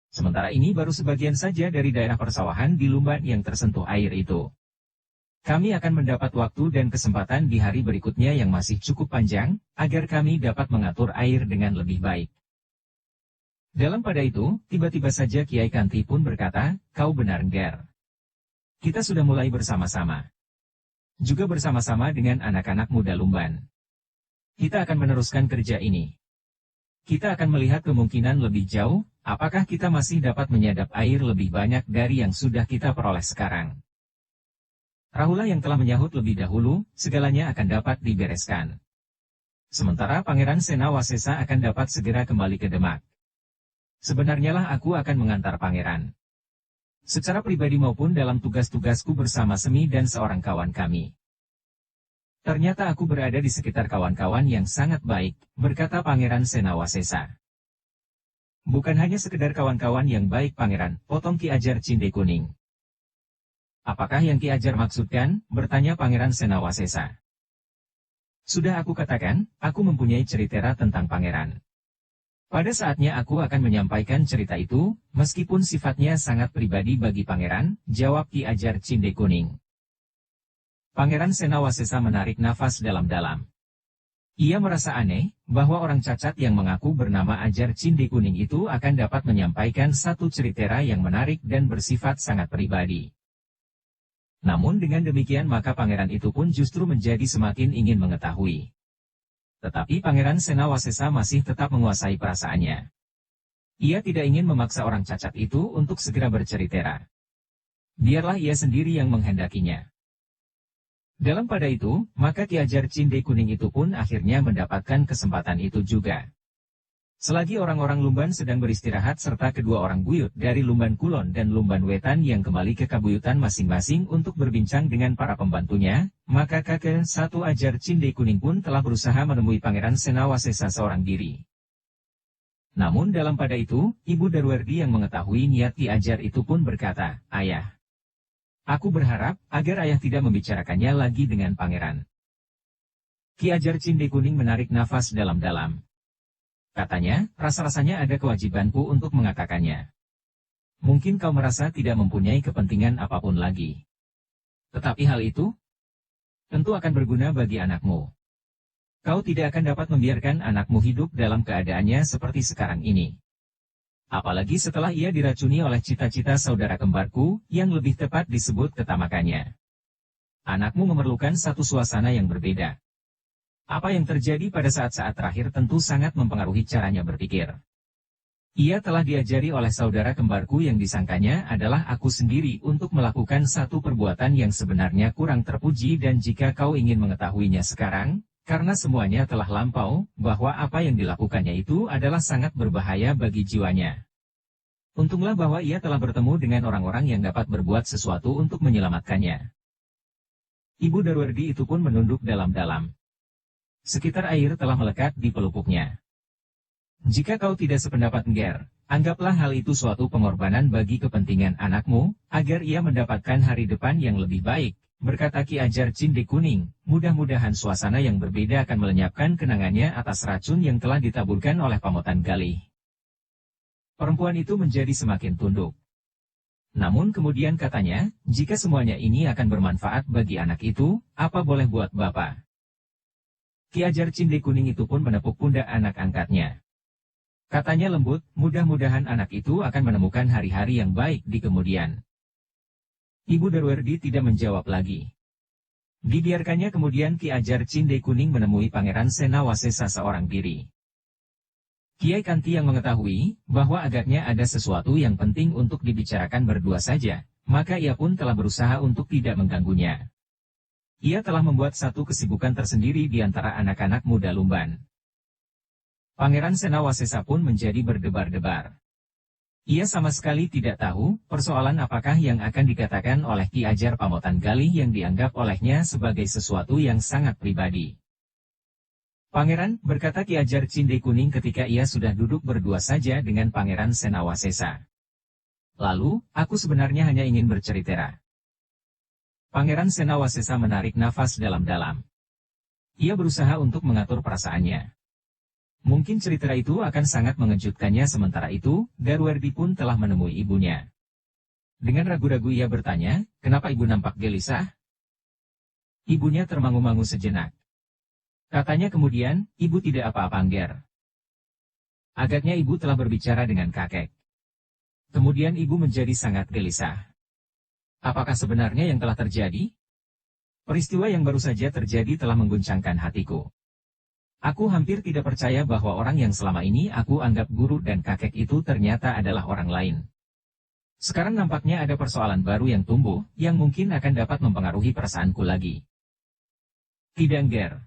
A: Sementara ini baru sebagian saja dari daerah persawahan di Lumban yang tersentuh air itu. Kami akan mendapat waktu dan kesempatan di hari berikutnya yang masih cukup panjang, agar kami dapat mengatur air dengan lebih baik." Dalam pada itu, tiba-tiba saja Kiai Kanti pun berkata, "Kau benar Nger. Kita sudah mulai bersama-sama. Juga bersama-sama dengan anak-anak muda Lumban. Kita akan meneruskan kerja ini. Kita akan melihat kemungkinan lebih jauh, apakah kita masih dapat menyadap air lebih banyak dari yang sudah kita peroleh sekarang." Rahulah yang telah menyahut lebih dahulu, segalanya akan dapat dibereskan. Sementara Pangeran Senawasesa akan dapat segera kembali ke Demak. Sebenarnya lah aku akan mengantar Pangeran. Secara pribadi maupun dalam tugas-tugasku bersama Semi dan seorang kawan kami. Ternyata aku berada di sekitar kawan-kawan yang sangat baik, berkata Pangeran Senawasesa. Bukan hanya sekedar kawan-kawan yang baik Pangeran, potong Ki Ajar Cinde Kuning. Apakah yang Ki Ajar maksudkan? Bertanya Pangeran Senawasesa. Sudah aku katakan, aku mempunyai cerita tentang Pangeran. Pada saatnya aku akan menyampaikan cerita itu, meskipun sifatnya sangat pribadi bagi Pangeran, jawab Ki Ajar Cinde Kuning. Pangeran Senawasesa menarik nafas dalam-dalam. Ia merasa aneh, bahwa orang cacat yang mengaku bernama Ajar Cinde Kuning itu akan dapat menyampaikan satu cerita yang menarik dan bersifat sangat pribadi. Namun dengan demikian maka pangeran itu pun justru menjadi semakin ingin mengetahui. Tetapi Pangeran Senawasesa masih tetap menguasai perasaannya. Ia tidak ingin memaksa orang cacat itu untuk segera bercerita. Biarlah ia sendiri yang menghendakinya. Dalam pada itu, maka Ki Ajar Cinde Kuning itu pun akhirnya mendapatkan kesempatan itu juga. Selagi orang-orang Lumban sedang beristirahat serta kedua orang buyut dari Lumban Kulon dan Lumban Wetan yang kembali ke kabuyutan masing-masing untuk berbincang dengan para pembantunya, maka kakek satu ajar Cinde Kuning pun telah berusaha menemui Pangeran Senawasesa seorang diri. Namun dalam pada itu, Ibu Darwardi yang mengetahui niat Ki Ajar itu pun berkata, "Ayah, aku berharap agar ayah tidak membicarakannya lagi dengan pangeran." Ki Ajar Cinde Kuning menarik nafas dalam-dalam. Katanya, rasa-rasanya ada kewajibanku untuk mengatakannya. Mungkin kau merasa tidak mempunyai kepentingan apapun lagi. Tetapi hal itu tentu akan berguna bagi anakmu. Kau tidak akan dapat membiarkan anakmu hidup dalam keadaannya seperti sekarang ini. Apalagi setelah ia diracuni oleh cita-cita saudara kembarku, yang lebih tepat disebut ketamakannya. Anakmu memerlukan satu suasana yang berbeda. Apa yang terjadi pada saat-saat terakhir tentu sangat mempengaruhi caranya berpikir. Ia telah diajari oleh saudara kembarku yang disangkanya adalah aku sendiri untuk melakukan satu perbuatan yang sebenarnya kurang terpuji, dan jika kau ingin mengetahuinya sekarang, karena semuanya telah lampau, bahwa apa yang dilakukannya itu adalah sangat berbahaya bagi jiwanya. Untunglah bahwa ia telah bertemu dengan orang-orang yang dapat berbuat sesuatu untuk menyelamatkannya. Ibu Darwardi itu pun menunduk dalam-dalam. Sekitar air telah melekat di pelupuknya. Jika kau tidak sependapat Ngger, anggaplah hal itu suatu pengorbanan bagi kepentingan anakmu, agar ia mendapatkan hari depan yang lebih baik, berkata Ki Ajar Cinde Kuning. Mudah-mudahan suasana yang berbeda akan melenyapkan kenangannya atas racun yang telah ditaburkan oleh Pamotan Galih. Perempuan itu menjadi semakin tunduk. Namun kemudian katanya, jika semuanya ini akan bermanfaat bagi anak itu, apa boleh buat Bapak? Ki Ajar Cinde Kuning itu pun menepuk pundak anak angkatnya. Katanya lembut, mudah-mudahan anak itu akan menemukan hari-hari yang baik di kemudian. Ibu Darwardi tidak menjawab lagi. Dibiarkannya kemudian Ki Ajar Cinde Kuning menemui Pangeran Senawasesa seorang diri. Kiai Kanti yang mengetahui bahwa agaknya ada sesuatu yang penting untuk dibicarakan berdua saja, maka ia pun telah berusaha untuk tidak mengganggunya. Ia telah membuat satu kesibukan tersendiri di antara anak-anak muda Lumban. Pangeran Senawasesa pun menjadi berdebar-debar. Ia sama sekali tidak tahu persoalan apakah yang akan dikatakan oleh Ki Ajar Pamotan Galih yang dianggap olehnya sebagai sesuatu yang sangat pribadi. "Pangeran," berkata Ki Ajar Cinde Kuning ketika ia sudah duduk berdua saja dengan Pangeran Senawasesa. "Lalu, aku sebenarnya hanya ingin bercerita." Pangeran Senawasesa menarik nafas dalam-dalam. Ia berusaha untuk mengatur perasaannya. Mungkin cerita itu akan sangat mengejutkannya. Sementara itu, Darwardi pun telah menemui ibunya. Dengan ragu-ragu ia bertanya, "Kenapa ibu nampak gelisah?" Ibunya termangu-mangu sejenak. Katanya kemudian, "Ibu tidak apa-apa Ngger. Agaknya ibu telah berbicara dengan kakek." Kemudian ibu menjadi sangat gelisah. "Apakah sebenarnya yang telah terjadi? Peristiwa yang baru saja terjadi telah mengguncangkan hatiku. Aku hampir tidak percaya bahwa orang yang selama ini aku anggap guru dan kakek itu ternyata adalah orang lain. Sekarang nampaknya ada persoalan baru yang tumbuh, yang mungkin akan dapat mempengaruhi perasaanku lagi." "Tidak Ngger.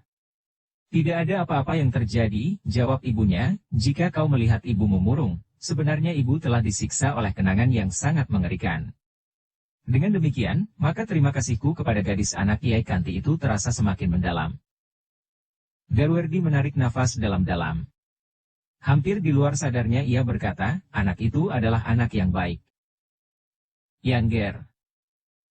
A: Tidak ada apa-apa yang terjadi," jawab ibunya. "Jika kau melihat ibumu murung, sebenarnya ibu telah disiksa oleh kenangan yang sangat mengerikan." Dengan demikian, maka terima kasihku kepada gadis anak Kiai Kanti itu terasa semakin mendalam. Darwardi menarik nafas dalam-dalam. Hampir di luar sadarnya ia berkata, "Anak itu adalah anak yang baik." "Ya Ngger.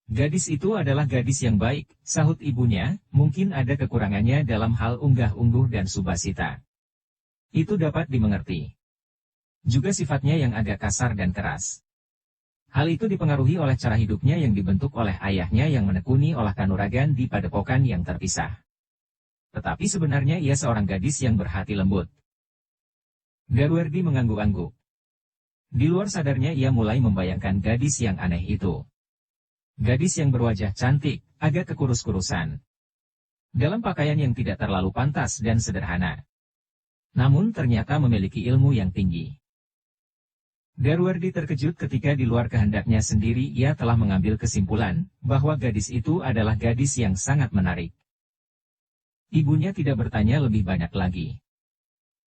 A: Gadis itu adalah gadis yang baik," sahut ibunya. "Mungkin ada kekurangannya dalam hal unggah-ungguh dan subasita. Itu dapat dimengerti. Juga sifatnya yang agak kasar dan keras. Hal itu dipengaruhi oleh cara hidupnya yang dibentuk oleh ayahnya yang menekuni olah kanuragan di padepokan yang terpisah. Tetapi sebenarnya ia seorang gadis yang berhati lembut." Darwardi mengangguk-angguk. Di luar sadarnya ia mulai membayangkan gadis yang aneh itu. Gadis yang berwajah cantik, agak kekurus-kurusan. Dalam pakaian yang tidak terlalu pantas dan sederhana. Namun ternyata memiliki ilmu yang tinggi. Darwardi terkejut ketika di luar kehendaknya sendiri ia telah mengambil kesimpulan bahwa gadis itu adalah gadis yang sangat menarik. Ibunya tidak bertanya lebih banyak lagi.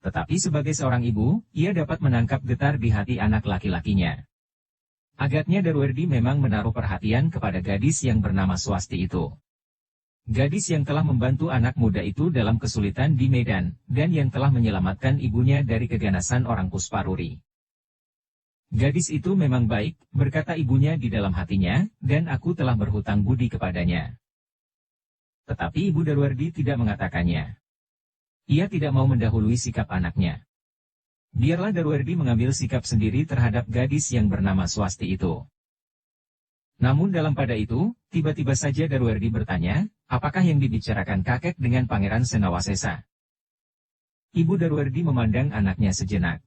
A: Tetapi sebagai seorang ibu, ia dapat menangkap getar di hati anak laki-lakinya. Agaknya Darwerdi memang menaruh perhatian kepada gadis yang bernama Swasti itu. Gadis yang telah membantu anak muda itu dalam kesulitan di Medan, dan yang telah menyelamatkan ibunya dari keganasan orang Pusparuri. Gadis itu memang baik, berkata ibunya di dalam hatinya, dan aku telah berhutang budi kepadanya. Tetapi Ibu Darwerdi tidak mengatakannya. Ia tidak mau mendahului sikap anaknya. Biarlah Darwerdi mengambil sikap sendiri terhadap gadis yang bernama Swasti itu. Namun dalam pada itu, tiba-tiba saja Darwerdi bertanya, apakah yang dibicarakan kakek dengan Pangeran Senawasesa? Ibu Darwerdi memandang anaknya sejenak.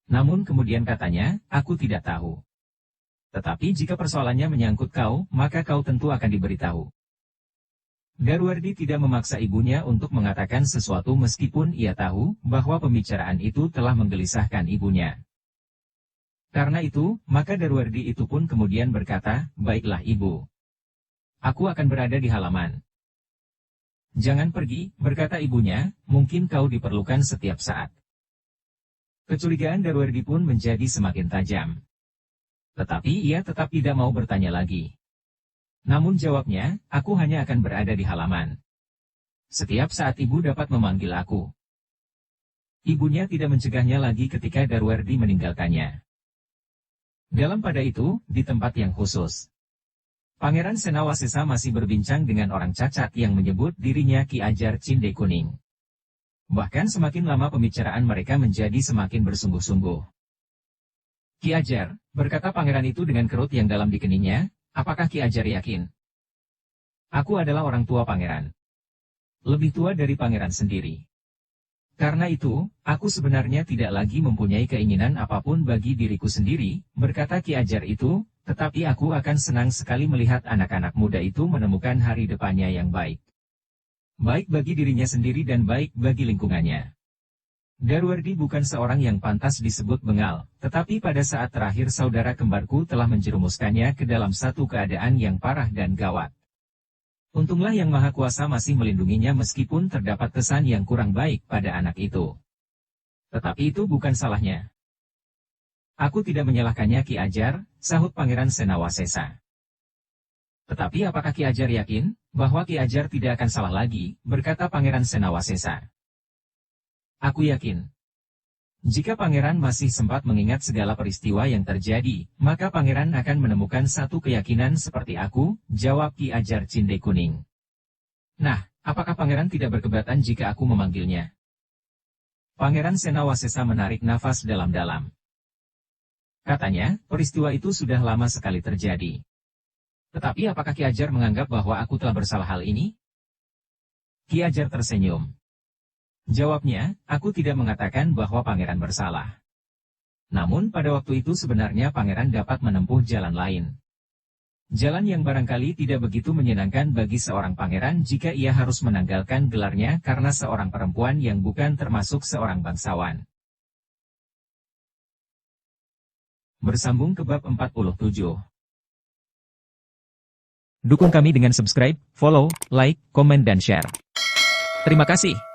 A: Namun kemudian katanya, aku tidak tahu. Tetapi jika persoalannya menyangkut kau, maka kau tentu akan diberitahu. Darwerdi tidak memaksa ibunya untuk mengatakan sesuatu meskipun ia tahu bahwa pembicaraan itu telah menggelisahkan ibunya. Karena itu, maka Darwerdi itu pun kemudian berkata, baiklah ibu. Aku akan berada di halaman. Jangan pergi, berkata ibunya, mungkin kau diperlukan setiap saat. Kecurigaan Darwerdi pun menjadi semakin tajam. Tetapi ia tetap tidak mau bertanya lagi. Namun jawabnya, aku hanya akan berada di halaman. Setiap saat ibu dapat memanggil aku. Ibunya tidak mencegahnya lagi ketika Darwerdi meninggalkannya. Dalam pada itu, di tempat yang khusus, Pangeran Senawasesa masih berbincang dengan orang cacat yang menyebut dirinya Ki Ajar Cinde Kuning. Bahkan semakin lama pembicaraan mereka menjadi semakin bersungguh-sungguh. Ki Ajar, berkata pangeran itu dengan kerut yang dalam di keningnya, apakah Ki Ajar yakin? Aku adalah orang tua pangeran. Lebih tua dari pangeran sendiri. Karena itu, aku sebenarnya tidak lagi mempunyai keinginan apapun bagi diriku sendiri, berkata Ki Ajar itu, tetapi aku akan senang sekali melihat anak-anak muda itu menemukan hari depannya yang baik. Baik bagi dirinya sendiri dan baik bagi lingkungannya. Darwerdi bukan seorang yang pantas disebut bengal, tetapi pada saat terakhir saudara kembarku telah menjerumuskannya ke dalam satu keadaan yang parah dan gawat. Untunglah Yang Maha Kuasa masih melindunginya meskipun terdapat kesan yang kurang baik pada anak itu. Tetapi itu bukan salahnya. Aku tidak menyalahkannya Ki Ajar, sahut Pangeran Senawasesa. Tetapi apakah Ki Ajar yakin bahwa Ki Ajar tidak akan salah lagi, berkata Pangeran Senawasesa. Aku yakin. Jika pangeran masih sempat mengingat segala peristiwa yang terjadi, maka pangeran akan menemukan satu keyakinan seperti aku, jawab Ki Ajar Cinde Kuning. Nah, apakah pangeran tidak berkeberatan jika aku memanggilnya? Pangeran Senawasesa menarik nafas dalam-dalam. Katanya, peristiwa itu sudah lama sekali terjadi. Tetapi apakah Ki Ajar menganggap bahwa aku telah bersalah hal ini? Ki Ajar tersenyum. Jawabnya, aku tidak mengatakan bahwa pangeran bersalah. Namun pada waktu itu sebenarnya pangeran dapat menempuh jalan lain. Jalan yang barangkali tidak begitu menyenangkan bagi seorang pangeran jika ia harus menanggalkan gelarnya karena seorang perempuan yang bukan termasuk seorang bangsawan. Bersambung ke bab 47. Dukung kami dengan subscribe, follow, like, komen dan share. Terima kasih.